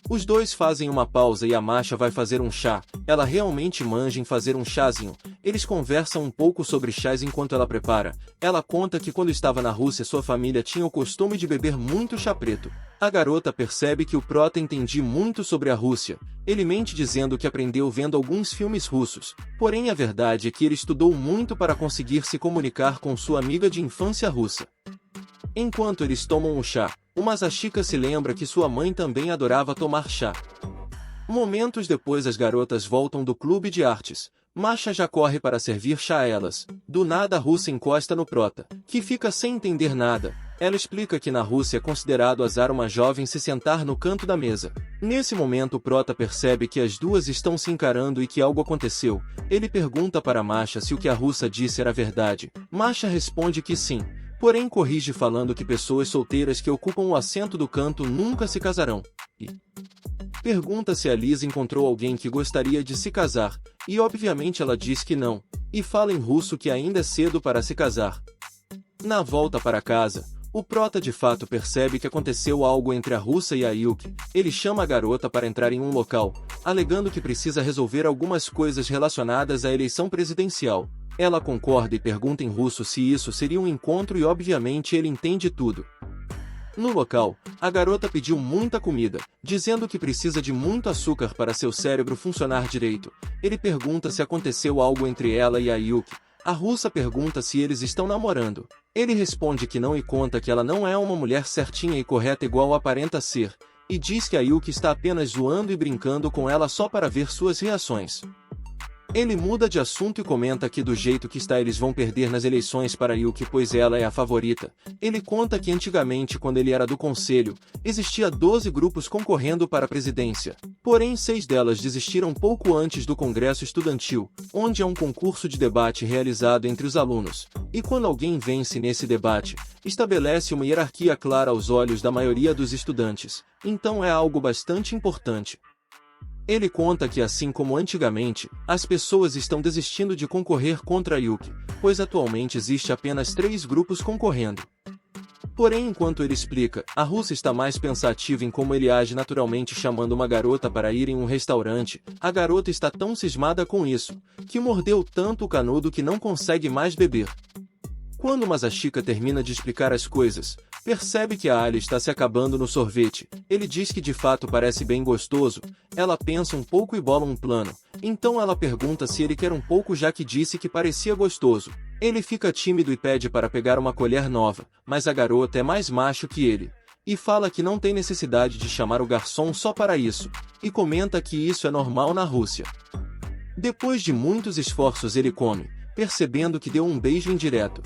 Os dois fazem uma pausa e a Masha vai fazer um chá. Ela realmente manja em fazer um chazinho. Eles conversam um pouco sobre chás enquanto ela prepara. Ela conta que quando estava na Rússia sua família tinha o costume de beber muito chá preto. A garota percebe que o Prota entendia muito sobre a Rússia. Ele mente dizendo que aprendeu vendo alguns filmes russos. Porém a verdade é que ele estudou muito para conseguir se comunicar com sua amiga de infância russa. Enquanto eles tomam o chá, o Masashika se lembra que sua mãe também adorava tomar chá. Momentos depois as garotas voltam do clube de artes. Masha já corre para servir chá a elas. Do nada a russa encosta no Prota, que fica sem entender nada. Ela explica que na Rússia é considerado azar uma jovem se sentar no canto da mesa. Nesse momento o Prota percebe que as duas estão se encarando e que algo aconteceu. Ele pergunta para Masha se o que a russa disse era verdade. Masha responde que sim. Porém corrige falando que pessoas solteiras que ocupam o assento do canto nunca se casarão. E pergunta se a Lisa encontrou alguém que gostaria de se casar, e obviamente ela diz que não, e fala em russo que ainda é cedo para se casar. Na volta para casa, o Prota de fato percebe que aconteceu algo entre a russa e a Yuki. Ele chama a garota para entrar em um local, alegando que precisa resolver algumas coisas relacionadas à eleição presidencial. Ela concorda e pergunta em russo se isso seria um encontro e obviamente ele entende tudo. No local, a garota pediu muita comida, dizendo que precisa de muito açúcar para seu cérebro funcionar direito. Ele pergunta se aconteceu algo entre ela e a Yuki. A russa pergunta se eles estão namorando. Ele responde que não e conta que ela não é uma mulher certinha e correta igual aparenta ser, e diz que a Yuki está apenas zoando e brincando com ela só para ver suas reações. Ele muda de assunto e comenta que do jeito que está eles vão perder nas eleições para Yuki pois ela é a favorita. Ele conta que antigamente quando ele era do conselho, existia 12 grupos concorrendo para a presidência. Porém 6 delas desistiram pouco antes do congresso estudantil, onde é um concurso de debate realizado entre os alunos. E quando alguém vence nesse debate, estabelece uma hierarquia clara aos olhos da maioria dos estudantes. Então é algo bastante importante. Ele conta que assim como antigamente, as pessoas estão desistindo de concorrer contra a Yuki, pois atualmente existe apenas 3 grupos concorrendo. Porém, enquanto ele explica, a russa está mais pensativa em como ele age naturalmente chamando uma garota para ir em um restaurante. A garota está tão cismada com isso, que mordeu tanto o canudo que não consegue mais beber. Quando Masashika termina de explicar as coisas, percebe que a alha está se acabando no sorvete. Ele diz que de fato parece bem gostoso. Ela pensa um pouco e bola um plano. Então ela pergunta se ele quer um pouco já que disse que parecia gostoso. Ele fica tímido e pede para pegar uma colher nova, mas a garota é mais macho que ele. E fala que não tem necessidade de chamar o garçom só para isso. E comenta que isso é normal na Rússia. Depois de muitos esforços ele come, percebendo que deu um beijo indireto.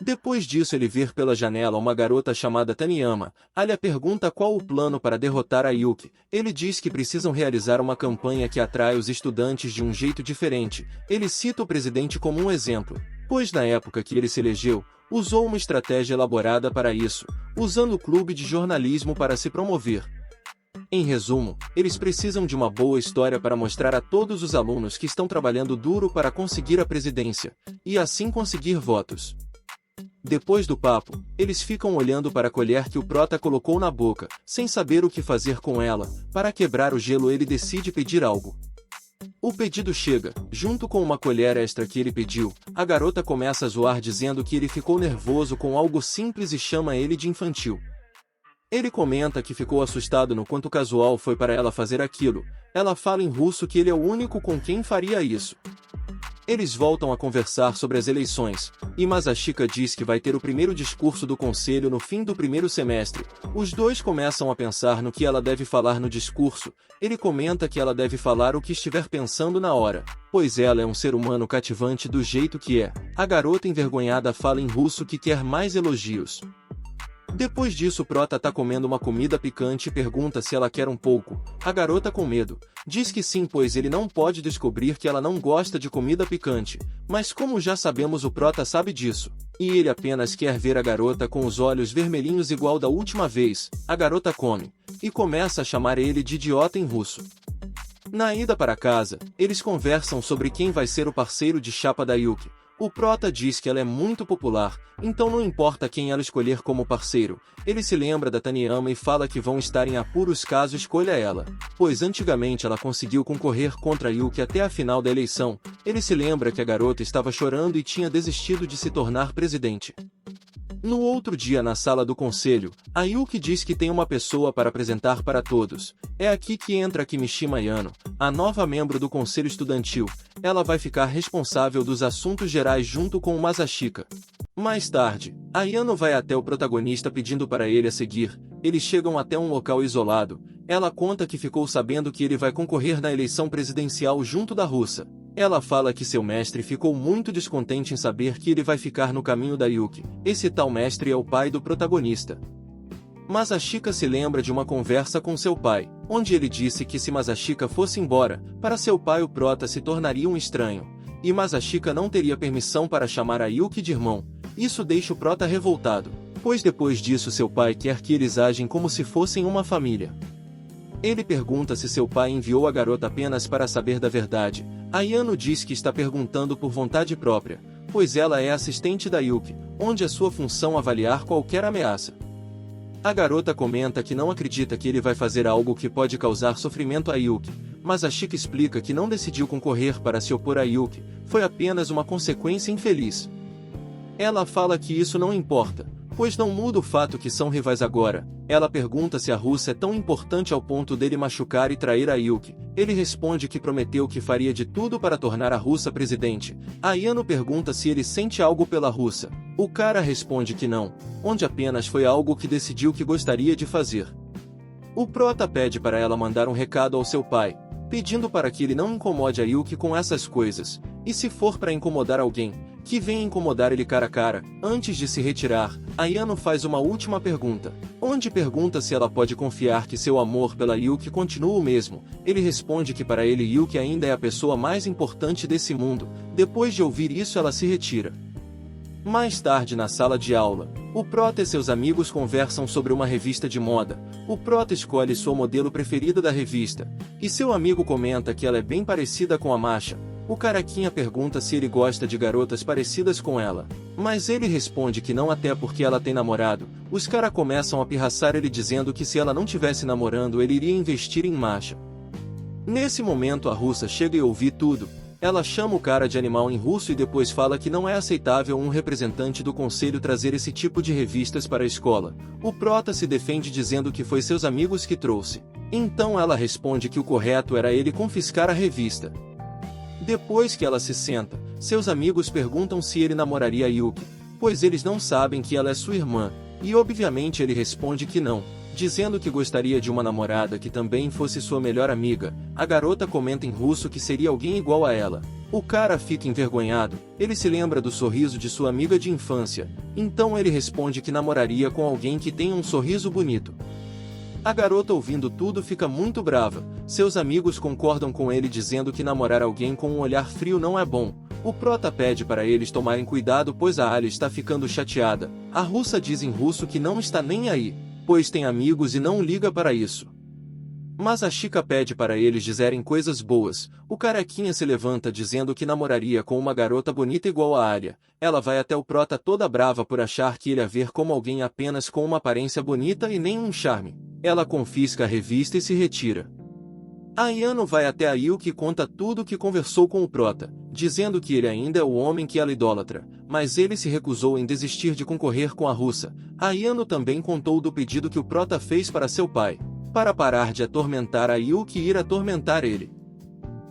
Depois disso ele vê pela janela uma garota chamada Taniyama. Alha pergunta qual o plano para derrotar a Yuki. Ele diz que precisam realizar uma campanha que atrai os estudantes de um jeito diferente. Ele cita o presidente como um exemplo, pois na época que ele se elegeu, usou uma estratégia elaborada para isso, usando o clube de jornalismo para se promover. Em resumo, eles precisam de uma boa história para mostrar a todos os alunos que estão trabalhando duro para conseguir a presidência, e assim conseguir votos. Depois do papo, eles ficam olhando para a colher que o prota colocou na boca, sem saber o que fazer com ela. Para quebrar o gelo ele decide pedir algo. O pedido chega, junto com uma colher extra que ele pediu. A garota começa a zoar dizendo que ele ficou nervoso com algo simples e chama ele de infantil. Ele comenta que ficou assustado no quanto casual foi para ela fazer aquilo. Ela fala em russo que ele é o único com quem faria isso. Eles voltam a conversar sobre as eleições, e Masashika diz que vai ter o primeiro discurso do conselho no fim do primeiro semestre. Os dois começam a pensar no que ela deve falar no discurso. Ele comenta que ela deve falar o que estiver pensando na hora, pois ela é um ser humano cativante do jeito que é. A garota envergonhada fala em russo que quer mais elogios. Depois disso o prota tá comendo uma comida picante e pergunta se ela quer um pouco. A garota com medo diz que sim pois ele não pode descobrir que ela não gosta de comida picante, mas como já sabemos o prota sabe disso. E ele apenas quer ver a garota com os olhos vermelhinhos igual da última vez. A garota come, e começa a chamar ele de idiota em russo. Na ida para casa, eles conversam sobre quem vai ser o parceiro de chapa da Yuki. O prota diz que ela é muito popular, então não importa quem ela escolher como parceiro. Ele se lembra da Taniyama e fala que vão estar em apuros caso escolha ela, pois antigamente ela conseguiu concorrer contra a Yuki até a final da eleição. Ele se lembra que a garota estava chorando e tinha desistido de se tornar presidente. No outro dia na sala do conselho, a Yuki diz que tem uma pessoa para apresentar para todos. É aqui que entra Kimishima Yano, a nova membro do conselho estudantil. Ela vai ficar responsável dos assuntos gerais junto com o Masashika. Mais tarde, a Yano vai até o protagonista pedindo para ele a seguir. Eles chegam até um local isolado. Ela conta que ficou sabendo que ele vai concorrer na eleição presidencial junto da russa. Ela fala que seu mestre ficou muito descontente em saber que ele vai ficar no caminho da Yuki. Esse tal mestre é o pai do protagonista. Masashika se lembra de uma conversa com seu pai, onde ele disse que se Masashika fosse embora, para seu pai o prota se tornaria um estranho, e Masashika não teria permissão para chamar a Yuki de irmão. Isso deixa o prota revoltado, pois depois disso seu pai quer que eles agem como se fossem uma família. Ele pergunta se seu pai enviou a garota apenas para saber da verdade. A Yano diz que está perguntando por vontade própria, pois ela é assistente da Yuki, onde é sua função avaliar qualquer ameaça. A garota comenta que não acredita que ele vai fazer algo que pode causar sofrimento a Yuki, mas a Shika explica que não decidiu concorrer para se opor a Yuki, foi apenas uma consequência infeliz. Ela fala que isso não importa, Pois não muda o fato que são rivais agora. Ela pergunta se a Russa é tão importante ao ponto dele machucar e trair a Yuki. Ele responde que prometeu que faria de tudo para tornar a Russa presidente. Ayano pergunta se ele sente algo pela Russa. O cara responde que não, onde apenas foi algo que decidiu que gostaria de fazer. O prota pede para ela mandar um recado ao seu pai, pedindo para que ele não incomode a Yuki com essas coisas, e se for para incomodar alguém, que venha incomodar ele cara a cara. Antes de se retirar, Ayano faz uma última pergunta, onde pergunta se ela pode confiar que seu amor pela Yuki continua o mesmo. Ele responde que para ele Yuki ainda é a pessoa mais importante desse mundo. Depois de ouvir isso, ela se retira. Mais tarde, na sala de aula, o prota e seus amigos conversam sobre uma revista de moda. O prota escolhe sua modelo preferida da revista, e seu amigo comenta que ela é bem parecida com a Masha. O carequinha pergunta se ele gosta de garotas parecidas com ela, mas ele responde que não, até porque ela tem namorado. Os caras começam a pirraçar ele dizendo que se ela não tivesse namorando ele iria investir em Masha. Nesse momento a russa chega e ouve tudo. Ela chama o cara de animal em russo e depois fala que não é aceitável um representante do conselho trazer esse tipo de revistas para a escola. O prota se defende dizendo que foi seus amigos que trouxe. Então ela responde que o correto era ele confiscar a revista. Depois que ela se senta, seus amigos perguntam se ele namoraria a Yuki, pois eles não sabem que ela é sua irmã, e obviamente ele responde que não, dizendo que gostaria de uma namorada que também fosse sua melhor amiga. A garota comenta em russo que seria alguém igual a ela. O cara fica envergonhado, ele se lembra do sorriso de sua amiga de infância, então ele responde que namoraria com alguém que tenha um sorriso bonito. A garota, ouvindo tudo, fica muito brava. Seus amigos concordam com ele dizendo que namorar alguém com um olhar frio não é bom. O prota pede para eles tomarem cuidado, pois a Ali está ficando chateada. A russa diz em russo que não está nem aí, pois tem amigos e não liga para isso. Mas a Chica pede para eles dizerem coisas boas. O carequinha se levanta dizendo que namoraria com uma garota bonita igual a Arya. Ela vai até o prota toda brava por achar que ele a ver como alguém apenas com uma aparência bonita e nem um charme. Ela confisca a revista e se retira. Ayano vai até a Yuki e conta tudo o que conversou com o prota, dizendo que ele ainda é o homem que ela idolatra, mas ele se recusou em desistir de concorrer com a russa. Ayano também contou do pedido que o prota fez para seu pai, para parar de atormentar a Yuki e ir atormentar ele.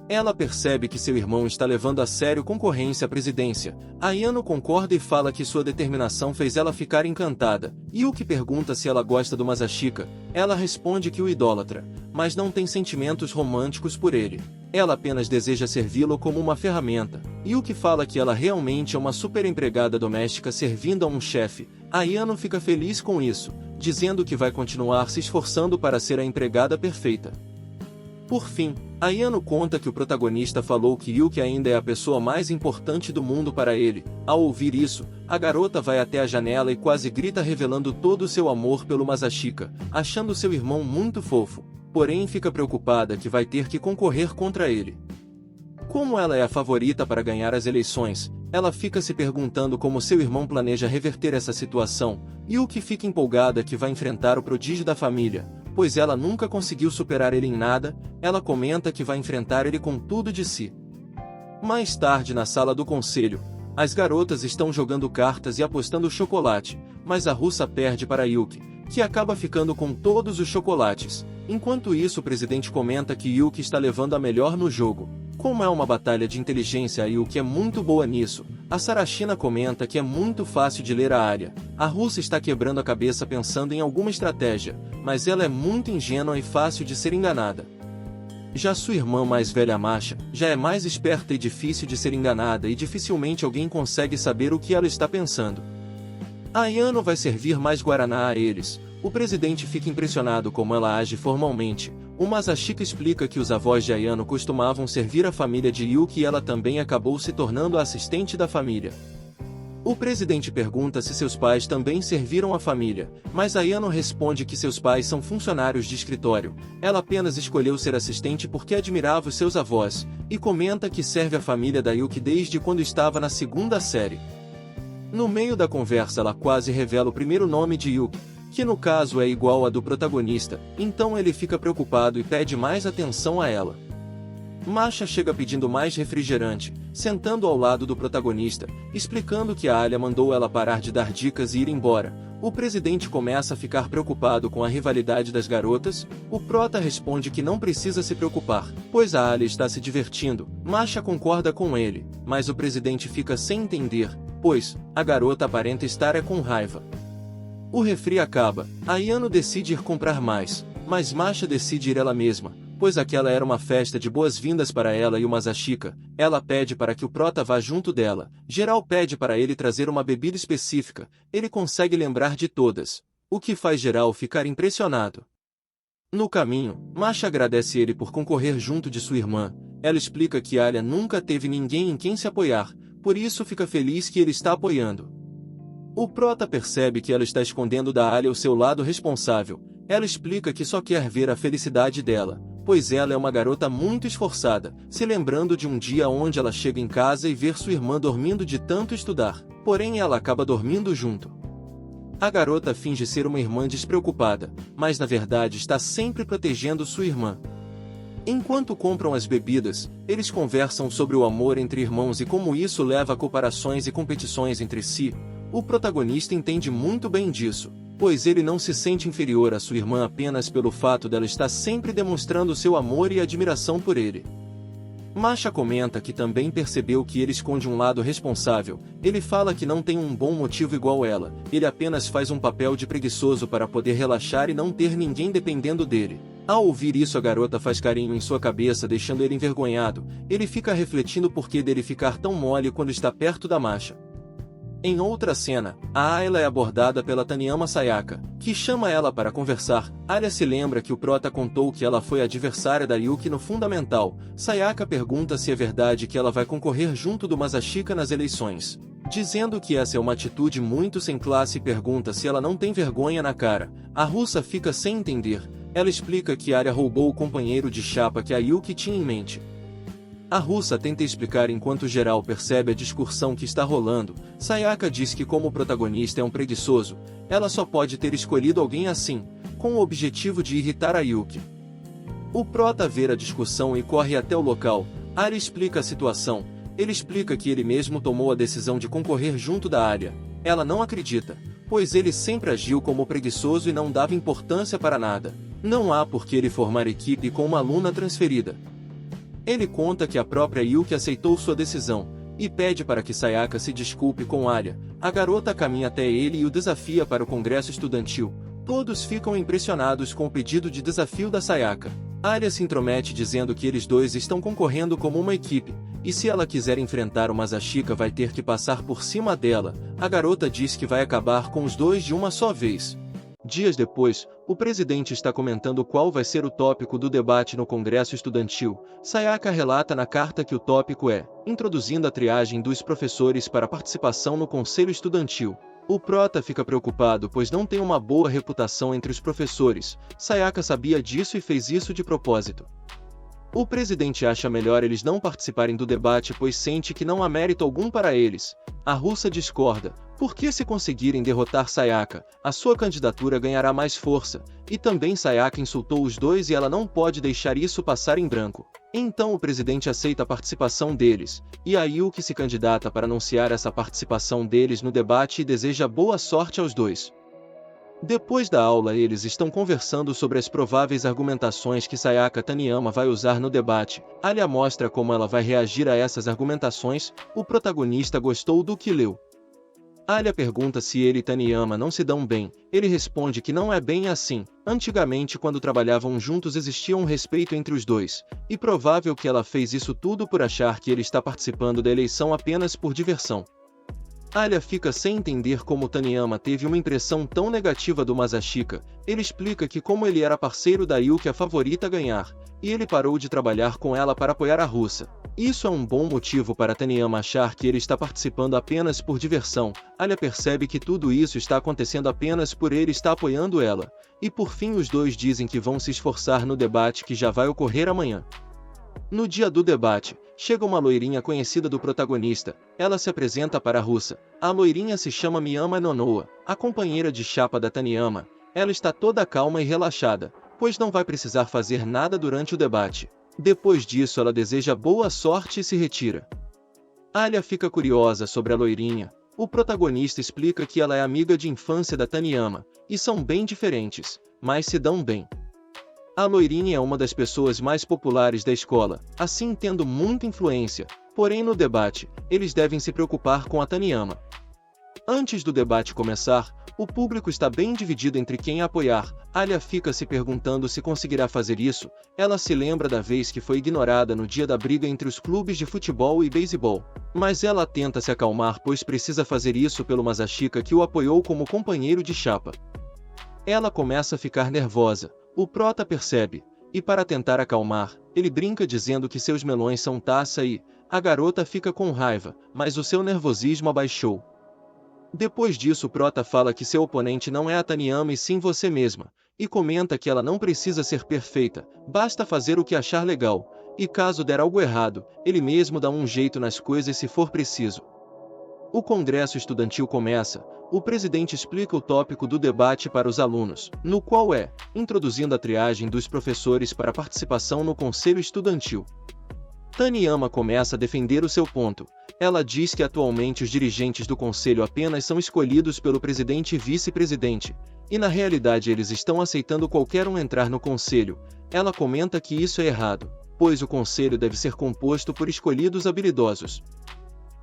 Ela percebe que seu irmão está levando a sério concorrência à presidência. Ayano concorda e fala que sua determinação fez ela ficar encantada. Yuki pergunta se ela gosta do Masashika. Ela responde que o idolatra, mas não tem sentimentos românticos por ele. Ela apenas deseja servi-lo como uma ferramenta. Yuki fala que ela realmente é uma super empregada doméstica servindo a um chefe. Ayano fica feliz com isso, dizendo que vai continuar se esforçando para ser a empregada perfeita. Por fim, Ayano conta que o protagonista falou que Yuki ainda é a pessoa mais importante do mundo para ele. Ao ouvir isso, a garota vai até a janela e quase grita, revelando todo o seu amor pelo Masashika, achando seu irmão muito fofo, porém fica preocupada que vai ter que concorrer contra ele. Como ela é a favorita para ganhar as eleições, ela fica se perguntando como seu irmão planeja reverter essa situação. Yuki fica empolgada que vai enfrentar o prodígio da família, pois ela nunca conseguiu superar ele em nada. Ela comenta que vai enfrentar ele com tudo de si. Mais tarde, na sala do conselho, as garotas estão jogando cartas e apostando chocolate, mas a russa perde para Yuki, que acaba ficando com todos os chocolates. Enquanto isso, o presidente comenta que Yuki está levando a melhor no jogo. Como é uma batalha de inteligência, a Yuki é muito boa nisso. A Sarashina comenta que é muito fácil de ler a área. A russa está quebrando a cabeça pensando em alguma estratégia, mas ela é muito ingênua e fácil de ser enganada. Já sua irmã mais velha, Masha, já é mais esperta e difícil de ser enganada, e dificilmente alguém consegue saber o que ela está pensando. Ayano vai servir mais guaraná a eles. O presidente fica impressionado como ela age formalmente. O Masashika explica que os avós de Ayano costumavam servir a família de Yuki e ela também acabou se tornando a assistente da família. O presidente pergunta se seus pais também serviram a família, mas Ayano responde que seus pais são funcionários de escritório. Ela apenas escolheu ser assistente porque admirava os seus avós, e comenta que serve a família da Yuki desde quando estava na segunda série. No meio da conversa, ela quase revela o primeiro nome de Yuki, que no caso é igual a do protagonista, então ele fica preocupado e pede mais atenção a ela. Masha chega pedindo mais refrigerante. sentando ao lado do protagonista, explicando que a Alia mandou ela parar de dar dicas e ir embora. O presidente começa a ficar preocupado com a rivalidade das garotas. O prota responde que não precisa se preocupar, pois a Alia está se divertindo. Masha concorda com ele, mas o presidente fica sem entender, pois a garota aparenta estar com raiva. O refri acaba. Ayano decide ir comprar mais, mas Masha decide ir ela mesma, pois aquela era uma festa de boas-vindas para ela e o Masashika. Ela pede para que o prota vá junto dela. Geral pede para ele trazer uma bebida específica. Ele consegue lembrar de todas, o que faz Geral ficar impressionado. No caminho, Masha agradece ele por concorrer junto de sua irmã. Ela explica que Alia nunca teve ninguém em quem se apoiar, por isso fica feliz que ele está apoiando. O prota percebe que ela está escondendo da Alia o seu lado responsável. Ela explica que só quer ver a felicidade dela, pois ela é uma garota muito esforçada, se lembrando de um dia onde ela chega em casa e vê sua irmã dormindo de tanto estudar, porém ela acaba dormindo junto. A garota finge ser uma irmã despreocupada, mas na verdade está sempre protegendo sua irmã. Enquanto compram as bebidas, eles conversam sobre o amor entre irmãos e como isso leva a comparações e competições entre si. O protagonista entende muito bem disso, pois ele não se sente inferior à sua irmã apenas pelo fato dela estar sempre demonstrando seu amor e admiração por ele. Masha comenta que também percebeu que ele esconde um lado responsável. Ele fala que não tem um bom motivo igual ela, ele apenas faz um papel de preguiçoso para poder relaxar e não ter ninguém dependendo dele. Ao ouvir isso, a garota faz carinho em sua cabeça, deixando ele envergonhado. Ele fica refletindo por que dele ficar tão mole quando está perto da Masha. Em outra cena, a Ayla é abordada pela Taniyama Sayaka, que chama ela para conversar. Alia se lembra que o prota contou que ela foi adversária da Yuki no Fundamental. Sayaka pergunta se é verdade que ela vai concorrer junto do Masashika nas eleições, dizendo que essa é uma atitude muito sem classe e pergunta se ela não tem vergonha na cara. A russa fica sem entender. Ela explica que Alia roubou o companheiro de chapa que a Yuki tinha em mente. A russa tenta explicar enquanto Geral percebe a discussão que está rolando. Sayaka diz que como o protagonista é um preguiçoso, ela só pode ter escolhido alguém assim, com o objetivo de irritar a Yuki. O prota vê a discussão e corre até o local. Alia explica a situação. Ele explica que ele mesmo tomou a decisão de concorrer junto da Alia. Ela não acredita, pois ele sempre agiu como preguiçoso e não dava importância para nada. Não há por que ele formar equipe com uma aluna transferida. Ele conta que a própria Yuki aceitou sua decisão, e pede para que Sayaka se desculpe com Alia. A garota caminha até ele e o desafia para o congresso estudantil. Todos ficam impressionados com o pedido de desafio da Sayaka. Alia se intromete dizendo que eles dois estão concorrendo como uma equipe, e se ela quiser enfrentar o Masashika vai ter que passar por cima dela. A garota diz que vai acabar com os dois de uma só vez. Dias depois, o presidente está comentando qual vai ser o tópico do debate no Congresso Estudantil. Sayaka relata na carta que o tópico é introduzindo a triagem dos professores para participação no Conselho Estudantil. O prota fica preocupado pois não tem uma boa reputação entre os professores. Sayaka sabia disso e fez isso de propósito. O presidente acha melhor eles não participarem do debate pois sente que não há mérito algum para eles. A russa discorda, porque se conseguirem derrotar Sayaka, a sua candidatura ganhará mais força, e também Sayaka insultou os dois e ela não pode deixar isso passar em branco. Então o presidente aceita a participação deles, e a Yuki se candidata para anunciar essa participação deles no debate e deseja boa sorte aos dois. Depois da aula eles estão conversando sobre as prováveis argumentações que Sayaka Taniyama vai usar no debate. Alia mostra como ela vai reagir a essas argumentações. O protagonista gostou do que leu. Alia pergunta se ele e Taniyama não se dão bem. Ele responde que não é bem assim. Antigamente, quando trabalhavam juntos, existia um respeito entre os dois, e provável que ela fez isso tudo por achar que ele está participando da eleição apenas por diversão. Alia fica sem entender como Taniyama teve uma impressão tão negativa do Masashika. Ele explica que como ele era parceiro da Yuki a favorita a ganhar, e ele parou de trabalhar com ela para apoiar a russa. Isso é um bom motivo para Taniyama achar que ele está participando apenas por diversão. Alia percebe que tudo isso está acontecendo apenas por ele estar apoiando ela. E por fim os dois dizem que vão se esforçar no debate que já vai ocorrer amanhã. No dia do debate, chega uma loirinha conhecida do protagonista. Ela se apresenta para a russa. A loirinha se chama Miyama Nonoa, a companheira de chapa da Taniyama. Ela está toda calma e relaxada, pois não vai precisar fazer nada durante o debate. Depois disso ela deseja boa sorte e se retira. Alia fica curiosa sobre a loirinha. O protagonista explica que ela é amiga de infância da Taniyama, e são bem diferentes, mas se dão bem. A loirinha é uma das pessoas mais populares da escola, assim tendo muita influência, porém no debate, eles devem se preocupar com a Taniyama. Antes do debate começar, o público está bem dividido entre quem apoiar. Alia fica se perguntando se conseguirá fazer isso. Ela se lembra da vez que foi ignorada no dia da briga entre os clubes de futebol e beisebol. Mas ela tenta se acalmar pois precisa fazer isso pelo Masashika que o apoiou como companheiro de chapa. Ela começa a ficar nervosa. O prota percebe, e para tentar acalmar, ele brinca dizendo que seus melões são taça e a garota fica com raiva, mas o seu nervosismo abaixou. Depois disso o prota fala que seu oponente não é a Taniyama e sim você mesma, e comenta que ela não precisa ser perfeita, basta fazer o que achar legal, e caso der algo errado, ele mesmo dá um jeito nas coisas se for preciso. O congresso estudantil começa, o presidente explica o tópico do debate para os alunos, no qual é, introduzindo a triagem dos professores para participação no conselho estudantil. Taniyama começa a defender o seu ponto. Ela diz que atualmente os dirigentes do conselho apenas são escolhidos pelo presidente e vice-presidente, e na realidade eles estão aceitando qualquer um entrar no conselho. Ela comenta que isso é errado, pois o conselho deve ser composto por escolhidos habilidosos.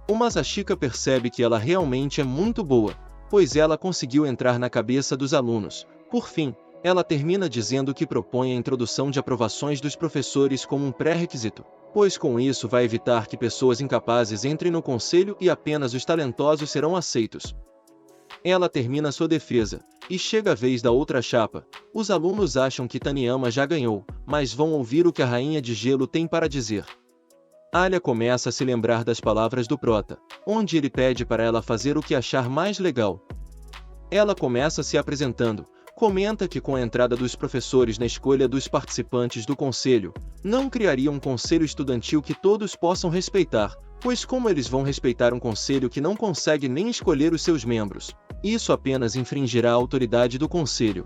O Masashika percebe que ela realmente é muito boa, pois ela conseguiu entrar na cabeça dos alunos. Por fim, ela termina dizendo que propõe a introdução de aprovações dos professores como um pré-requisito, pois com isso vai evitar que pessoas incapazes entrem no conselho e apenas os talentosos serão aceitos. Ela termina sua defesa, e chega a vez da outra chapa. Os alunos acham que Taniyama já ganhou, mas vão ouvir o que a Rainha de Gelo tem para dizer. Alia começa a se lembrar das palavras do prota, onde ele pede para ela fazer o que achar mais legal. Ela começa se apresentando, comenta que com a entrada dos professores na escolha dos participantes do conselho, não criaria um conselho estudantil que todos possam respeitar, pois como eles vão respeitar um conselho que não consegue nem escolher os seus membros? Isso apenas infringirá a autoridade do conselho.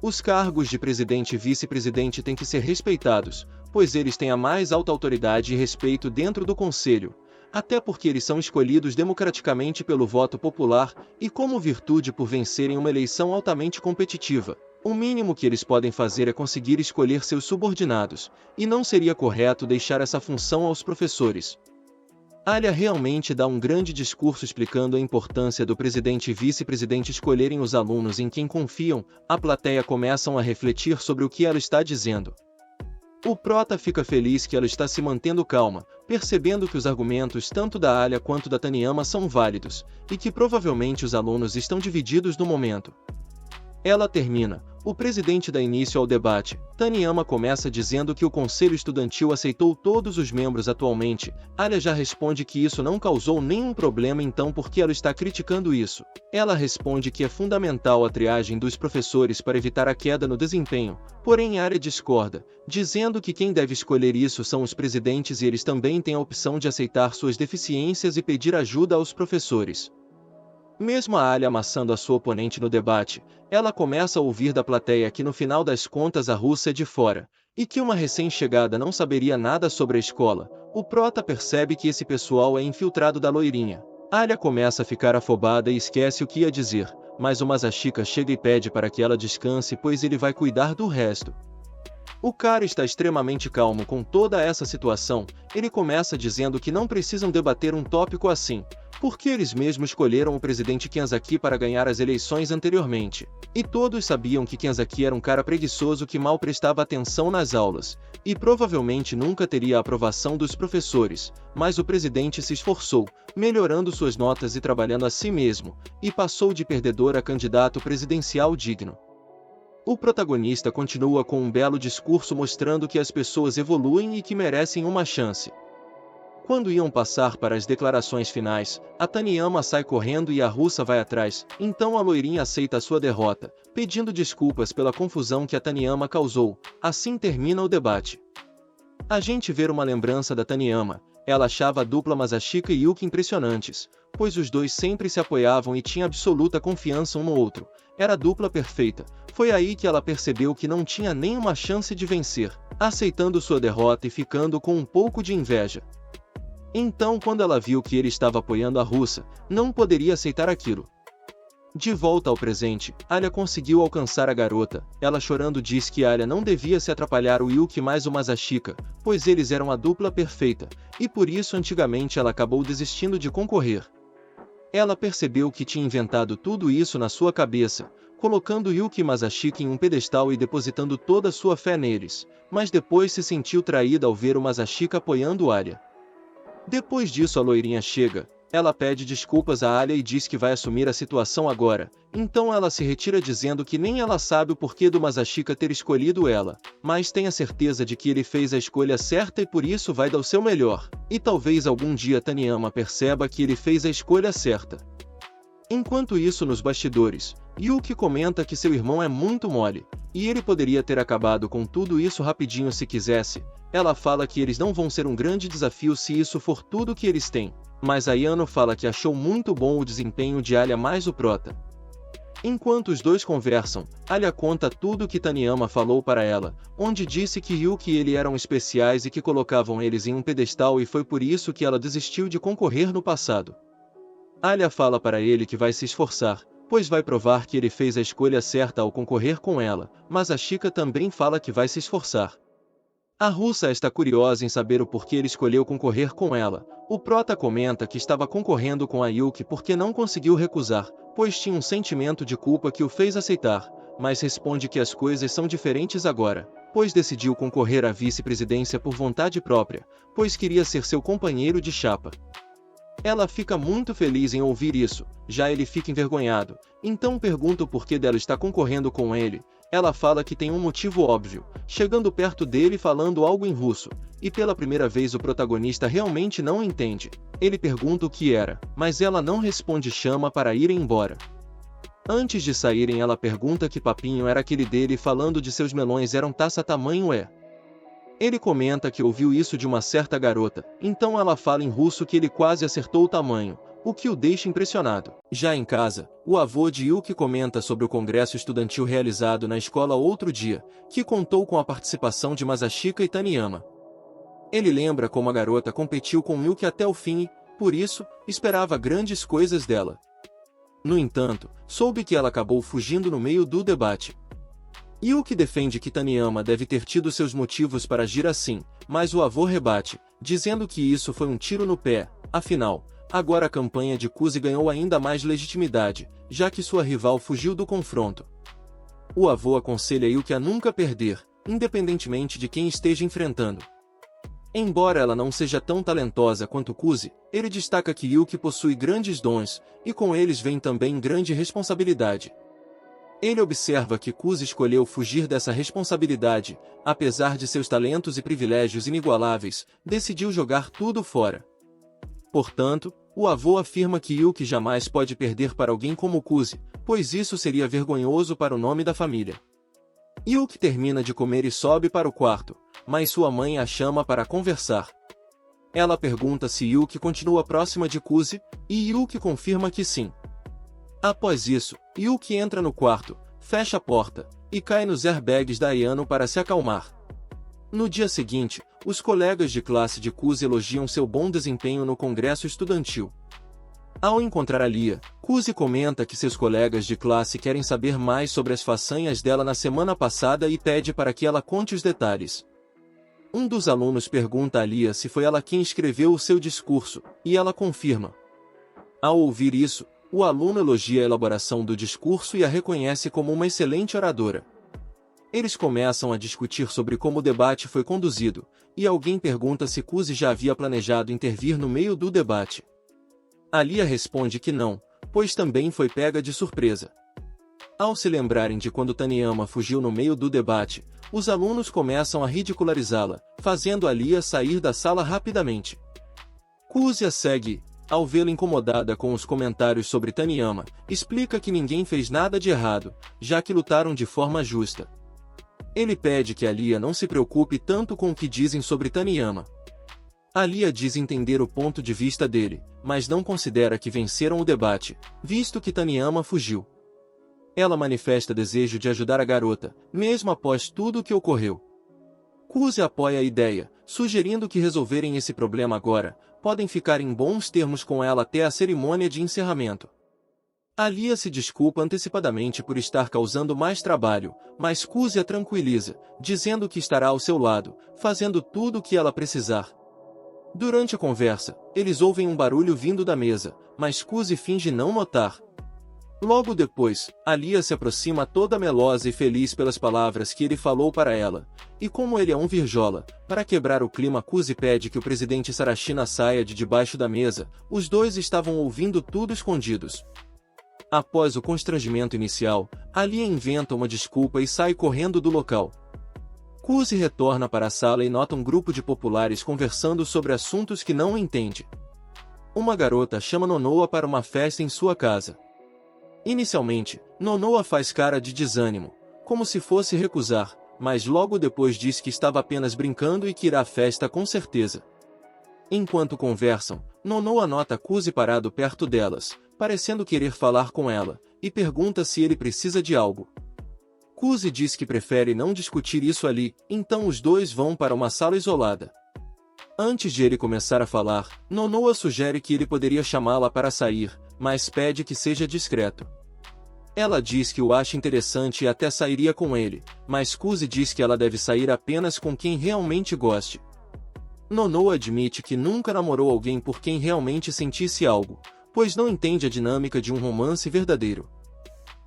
Os cargos de presidente e vice-presidente têm que ser respeitados, pois eles têm a mais alta autoridade e respeito dentro do conselho, até porque eles são escolhidos democraticamente pelo voto popular e como virtude por vencerem uma eleição altamente competitiva. O mínimo que eles podem fazer é conseguir escolher seus subordinados, e não seria correto deixar essa função aos professores. Alia realmente dá um grande discurso explicando a importância do presidente e vice-presidente escolherem os alunos em quem confiam. A plateia começam a refletir sobre o que ela está dizendo. O prota fica feliz que ela está se mantendo calma, percebendo que os argumentos tanto da Alia quanto da Taniyama são válidos, e que provavelmente os alunos estão divididos no momento. Ela termina. O presidente dá início ao debate. Taniyama começa dizendo que o conselho estudantil aceitou todos os membros atualmente. Alia já responde que isso não causou nenhum problema, então por que ela está criticando isso? Ela responde que é fundamental a triagem dos professores para evitar a queda no desempenho, porém Alia discorda, dizendo que quem deve escolher isso são os presidentes e eles também têm a opção de aceitar suas deficiências e pedir ajuda aos professores. Mesmo a Alia amassando a sua oponente no debate, ela começa a ouvir da plateia que no final das contas a russa é de fora, e que uma recém-chegada não saberia nada sobre a escola. O prota percebe que esse pessoal é infiltrado da loirinha. Alia começa a ficar afobada e esquece o que ia dizer, mas o Masashika chega e pede para que ela descanse pois ele vai cuidar do resto. O cara está extremamente calmo com toda essa situação. Ele começa dizendo que não precisam debater um tópico assim, porque eles mesmos escolheram o presidente Kenzaki para ganhar as eleições anteriormente. E todos sabiam que Kenzaki era um cara preguiçoso que mal prestava atenção nas aulas, e provavelmente nunca teria a aprovação dos professores, mas o presidente se esforçou, melhorando suas notas e trabalhando a si mesmo, e passou de perdedor a candidato presidencial digno. O protagonista continua com um belo discurso mostrando que as pessoas evoluem e que merecem uma chance. Quando iam passar para as declarações finais, a Taniyama sai correndo e a russa vai atrás, então a loirinha aceita a sua derrota, pedindo desculpas pela confusão que a Taniyama causou. Assim termina o debate. A gente vê uma lembrança da Taniyama. Ela achava a dupla Masashika e Yuki impressionantes, pois os dois sempre se apoiavam e tinham absoluta confiança um no outro. Era a dupla perfeita. Foi aí que ela percebeu que não tinha nenhuma chance de vencer, aceitando sua derrota e ficando com um pouco de inveja. Então, quando ela viu que ele estava apoiando a russa, não poderia aceitar aquilo. De volta ao presente, Alia conseguiu alcançar a garota. Ela chorando diz que Alia não devia se atrapalhar o Yuki mais o Masashika, pois eles eram a dupla perfeita, e por isso antigamente ela acabou desistindo de concorrer. Ela percebeu que tinha inventado tudo isso na sua cabeça, colocando Yuki e Masashika em um pedestal e depositando toda sua fé neles, mas depois se sentiu traída ao ver o Masashika apoiando Alia. Depois disso a loirinha chega. Ela pede desculpas a Alia e diz que vai assumir a situação agora, então ela se retira dizendo que nem ela sabe o porquê do Masashika ter escolhido ela, mas tem a certeza de que ele fez a escolha certa e por isso vai dar o seu melhor, e talvez algum dia Taniyama perceba que ele fez a escolha certa. Enquanto isso nos bastidores, Yuki comenta que seu irmão é muito mole, e ele poderia ter acabado com tudo isso rapidinho se quisesse. Ela fala que eles não vão ser um grande desafio se isso for tudo que eles têm. Mas Ayano fala que achou muito bom o desempenho de Alia mais o prota. Enquanto os dois conversam, Alia conta tudo o que Taniyama falou para ela, onde disse que Yuki e ele eram especiais e que colocavam eles em um pedestal e foi por isso que ela desistiu de concorrer no passado. Alia fala para ele que vai se esforçar, pois vai provar que ele fez a escolha certa ao concorrer com ela, mas a Chika também fala que vai se esforçar. A russa está curiosa em saber o porquê ele escolheu concorrer com ela. O prota comenta que estava concorrendo com a Yuki porque não conseguiu recusar, pois tinha um sentimento de culpa que o fez aceitar, mas responde que as coisas são diferentes agora, pois decidiu concorrer à vice-presidência por vontade própria, pois queria ser seu companheiro de chapa. Ela fica muito feliz em ouvir isso, já ele fica envergonhado, então pergunta o porquê dela estar concorrendo com ele. Ela fala que tem um motivo óbvio, chegando perto dele falando algo em russo, e pela primeira vez o protagonista realmente não entende. Ele pergunta o que era, mas ela não responde e chama para irem embora. Antes de saírem ela pergunta que papinho era aquele dele falando de seus melões eram taça tamanho é. Ele comenta que ouviu isso de uma certa garota, então ela fala em russo que ele quase acertou o tamanho, o que o deixa impressionado. Já em casa, o avô de Yuki comenta sobre o congresso estudantil realizado na escola outro dia, que contou com a participação de Masashika e Taniyama. Ele lembra como a garota competiu com Yuki até o fim e, por isso, esperava grandes coisas dela. No entanto, soube que ela acabou fugindo no meio do debate. Yuki defende que Taniyama deve ter tido seus motivos para agir assim, mas o avô rebate, dizendo que isso foi um tiro no pé, afinal, agora a campanha de Kuzi ganhou ainda mais legitimidade, já que sua rival fugiu do confronto. O avô aconselha Yuki a nunca perder, independentemente de quem esteja enfrentando. Embora ela não seja tão talentosa quanto Kuzi, ele destaca que Yuki possui grandes dons, e com eles vem também grande responsabilidade. Ele observa que Kuzi escolheu fugir dessa responsabilidade, apesar de seus talentos e privilégios inigualáveis, decidiu jogar tudo fora. Portanto, o avô afirma que Yuki jamais pode perder para alguém como Kuzi, pois isso seria vergonhoso para o nome da família. Yuki termina de comer e sobe para o quarto, mas sua mãe a chama para conversar. Ela pergunta se Yuki continua próxima de Kuzi, e Yuki confirma que sim. Após isso, Yuki entra no quarto, fecha a porta, e cai nos airbags da Ayano para se acalmar. No dia seguinte, os colegas de classe de Kuzi elogiam seu bom desempenho no congresso estudantil. Ao encontrar a Lia, Kuzi comenta que seus colegas de classe querem saber mais sobre as façanhas dela na semana passada e pede para que ela conte os detalhes. Um dos alunos pergunta a Lia se foi ela quem escreveu o seu discurso, e ela confirma. Ao ouvir isso, o aluno elogia a elaboração do discurso e a reconhece como uma excelente oradora. Eles começam a discutir sobre como o debate foi conduzido, e alguém pergunta se Kuzi já havia planejado intervir no meio do debate. A Lia responde que não, pois também foi pega de surpresa. Ao se lembrarem de quando Taniyama fugiu no meio do debate, os alunos começam a ridicularizá-la, fazendo a Lia sair da sala rapidamente. Kuzi a segue. Ao vê-la incomodada com os comentários sobre Taniyama, explica que ninguém fez nada de errado, já que lutaram de forma justa. Ele pede que a Lia não se preocupe tanto com o que dizem sobre Taniyama. A Lia diz entender o ponto de vista dele, mas não considera que venceram o debate, visto que Taniyama fugiu. Ela manifesta desejo de ajudar a garota, mesmo após tudo o que ocorreu. Kuzi apoia a ideia, sugerindo que resolverem esse problema agora, podem ficar em bons termos com ela até a cerimônia de encerramento. Alia se desculpa antecipadamente por estar causando mais trabalho, mas Kuzi a tranquiliza, dizendo que estará ao seu lado, fazendo tudo o que ela precisar. Durante a conversa, eles ouvem um barulho vindo da mesa, mas Kuzi finge não notar. Logo depois, Alia se aproxima toda melosa e feliz pelas palavras que ele falou para ela, e como ele é um virjola, para quebrar o clima Kuzi pede que o presidente Sarashina saia de debaixo da mesa. Os dois estavam ouvindo tudo escondidos. Após o constrangimento inicial, Alia inventa uma desculpa e sai correndo do local. Kuzi retorna para a sala e nota um grupo de populares conversando sobre assuntos que não entende. Uma garota chama Nonoa para uma festa em sua casa. Inicialmente, Nonoa faz cara de desânimo, como se fosse recusar, mas logo depois diz que estava apenas brincando e que irá à festa com certeza. Enquanto conversam, Nonoa nota Kuzi parado perto delas, parecendo querer falar com ela, e pergunta se ele precisa de algo. Kuzi diz que prefere não discutir isso ali, então os dois vão para uma sala isolada. Antes de ele começar a falar, Nonoa sugere que ele poderia chamá-la para sair, mas pede que seja discreto. Ela diz que o acha interessante e até sairia com ele, mas Kuzi diz que ela deve sair apenas com quem realmente goste. Nonoa admite que nunca namorou alguém por quem realmente sentisse algo, pois não entende a dinâmica de um romance verdadeiro.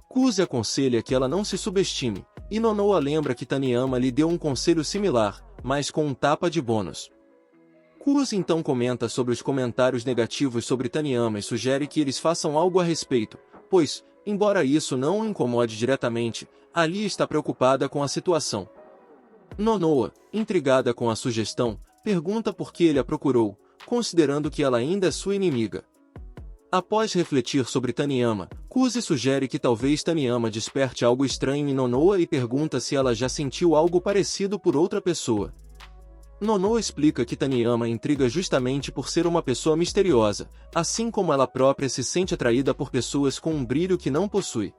Kuzi aconselha que ela não se subestime, e Nonoa lembra que Taniyama lhe deu um conselho similar, mas com um tapa de bônus. Kuzi então comenta sobre os comentários negativos sobre Taniyama e sugere que eles façam algo a respeito, pois, embora isso não o incomode diretamente, Alia está preocupada com a situação. Nonoa, intrigada com a sugestão, pergunta por que ele a procurou, considerando que ela ainda é sua inimiga. Após refletir sobre Taniyama, Kuzi sugere que talvez Taniyama desperte algo estranho em Nonoa e pergunta se ela já sentiu algo parecido por outra pessoa. Nonoa explica que Taniyama intriga justamente por ser uma pessoa misteriosa, assim como ela própria se sente atraída por pessoas com um brilho que não possui.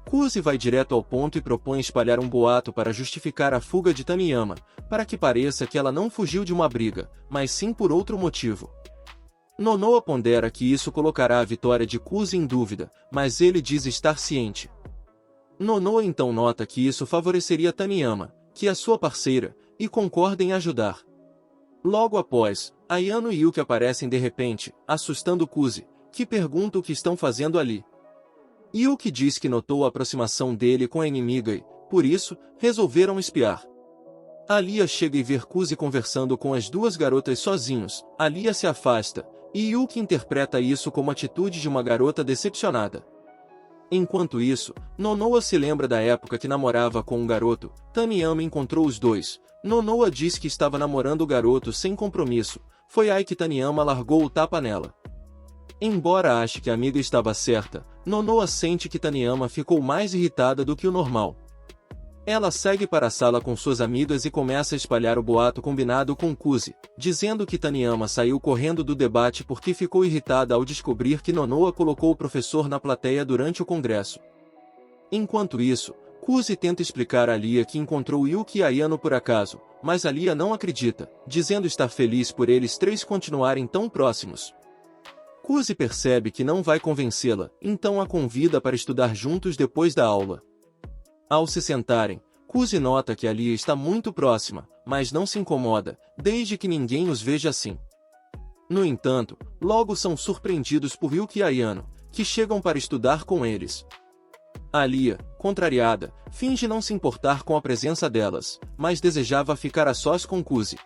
Kuzi vai direto ao ponto e propõe espalhar um boato para justificar a fuga de Taniyama, para que pareça que ela não fugiu de uma briga, mas sim por outro motivo. Nonoa pondera que isso colocará a vitória de Kuzi em dúvida, mas ele diz estar ciente. Nonoa então nota que isso favoreceria Taniyama, que é sua parceira, e concorda em ajudar. Logo após, Ayano e Yuki aparecem de repente, assustando Kuzi, que pergunta o que estão fazendo ali. Yuki diz que notou a aproximação dele com a inimiga e, por isso, resolveram espiar. Alia chega e vê Kuzi conversando com as duas garotas sozinhos. Alia se afasta, e Yuki interpreta isso como atitude de uma garota decepcionada. Enquanto isso, Nonoa se lembra da época que namorava com um garoto. Taniyama encontrou os dois. Nonoa diz que estava namorando o garoto sem compromisso. Foi aí que Taniyama largou o tapa nela. Embora ache que a amiga estava certa, Nonoa sente que Taniyama ficou mais irritada do que o normal. Ela segue para a sala com suas amigas e começa a espalhar o boato combinado com Kuzi, dizendo que Taniyama saiu correndo do debate porque ficou irritada ao descobrir que Nonoa colocou o professor na plateia durante o congresso. Enquanto isso, Kuzi tenta explicar a Alia que encontrou Yuki e Ayano por acaso, mas Alia não acredita, dizendo estar feliz por eles três continuarem tão próximos. Kuzi percebe que não vai convencê-la, então a convida para estudar juntos depois da aula. Ao se sentarem, Kuzi nota que Alia está muito próxima, mas não se incomoda, desde que ninguém os veja assim. No entanto, logo são surpreendidos por Yuki e Ayano, que chegam para estudar com eles. Alia, contrariada, finge não se importar com a presença delas, mas desejava ficar a sós com Kuzi.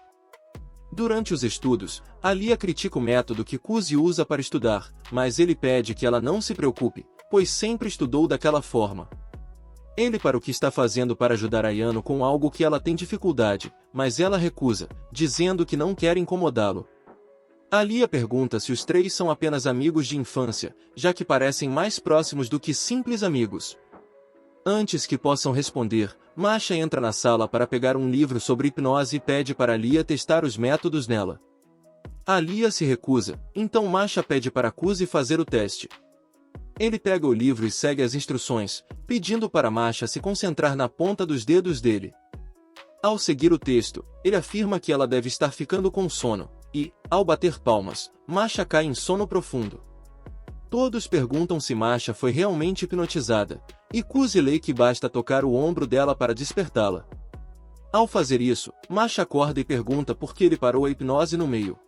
Durante os estudos, Alia critica o método que Kuzi usa para estudar, mas ele pede que ela não se preocupe, pois sempre estudou daquela forma. Ele para o que está fazendo para ajudar Ayano com algo que ela tem dificuldade, mas ela recusa, dizendo que não quer incomodá-lo. Alia pergunta se os três são apenas amigos de infância, já que parecem mais próximos do que simples amigos. Antes que possam responder, Masha entra na sala para pegar um livro sobre hipnose e pede para Alia testar os métodos nela. Alia se recusa, então Masha pede para Kuzi fazer o teste. Ele pega o livro e segue as instruções, pedindo para Masha se concentrar na ponta dos dedos dele. Ao seguir o texto, ele afirma que ela deve estar ficando com sono, e, ao bater palmas, Masha cai em sono profundo. Todos perguntam se Masha foi realmente hipnotizada, e Kuzi lê que basta tocar o ombro dela para despertá-la. Ao fazer isso, Masha acorda e pergunta por que ele parou a hipnose no meio.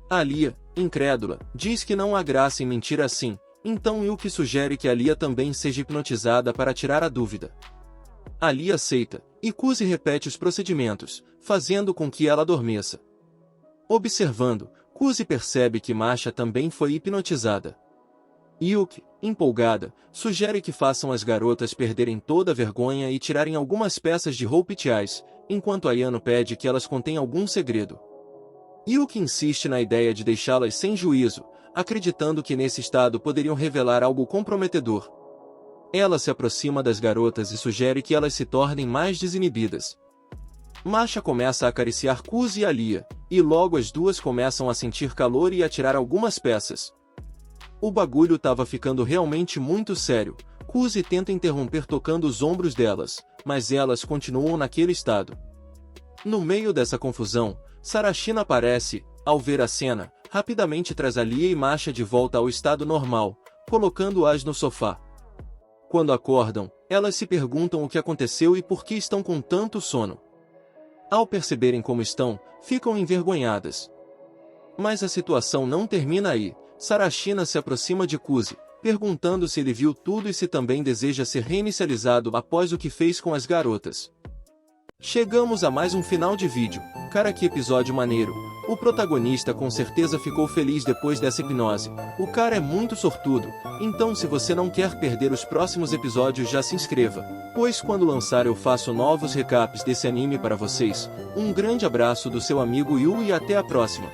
Alia, incrédula, diz que não há graça em mentir assim, então Yuki sugere que Alia também seja hipnotizada para tirar a dúvida. Alia aceita, e Kuzi repete os procedimentos, fazendo com que ela adormeça. Observando, Kuzi percebe que Masha também foi hipnotizada. Yuki, empolgada, sugere que façam as garotas perderem toda a vergonha e tirarem algumas peças de roupiais, enquanto Ayano pede que elas contêm algum segredo. Yuki insiste na ideia de deixá-las sem juízo, acreditando que nesse estado poderiam revelar algo comprometedor. Ela se aproxima das garotas e sugere que elas se tornem mais desinibidas. Masha começa a acariciar Kuzi e Alia, e logo as duas começam a sentir calor e a tirar algumas peças. O bagulho tava ficando realmente muito sério. Kuzi tenta interromper tocando os ombros delas, mas elas continuam naquele estado. No meio dessa confusão, Sarashina aparece, ao ver a cena, rapidamente traz Alia e Masha de volta ao estado normal, colocando-as no sofá. Quando acordam, elas se perguntam o que aconteceu e por que estão com tanto sono. Ao perceberem como estão, ficam envergonhadas. Mas a situação não termina aí. Sarashina se aproxima de Kuzi, perguntando se ele viu tudo e se também deseja ser reinicializado após o que fez com as garotas. Chegamos a mais um final de vídeo. Cara, que episódio maneiro. O protagonista com certeza ficou feliz depois dessa hipnose. O cara é muito sortudo, então se você não quer perder os próximos episódios já se inscreva, pois quando lançar eu faço novos recaps desse anime para vocês. Um grande abraço do seu amigo Yu e até a próxima.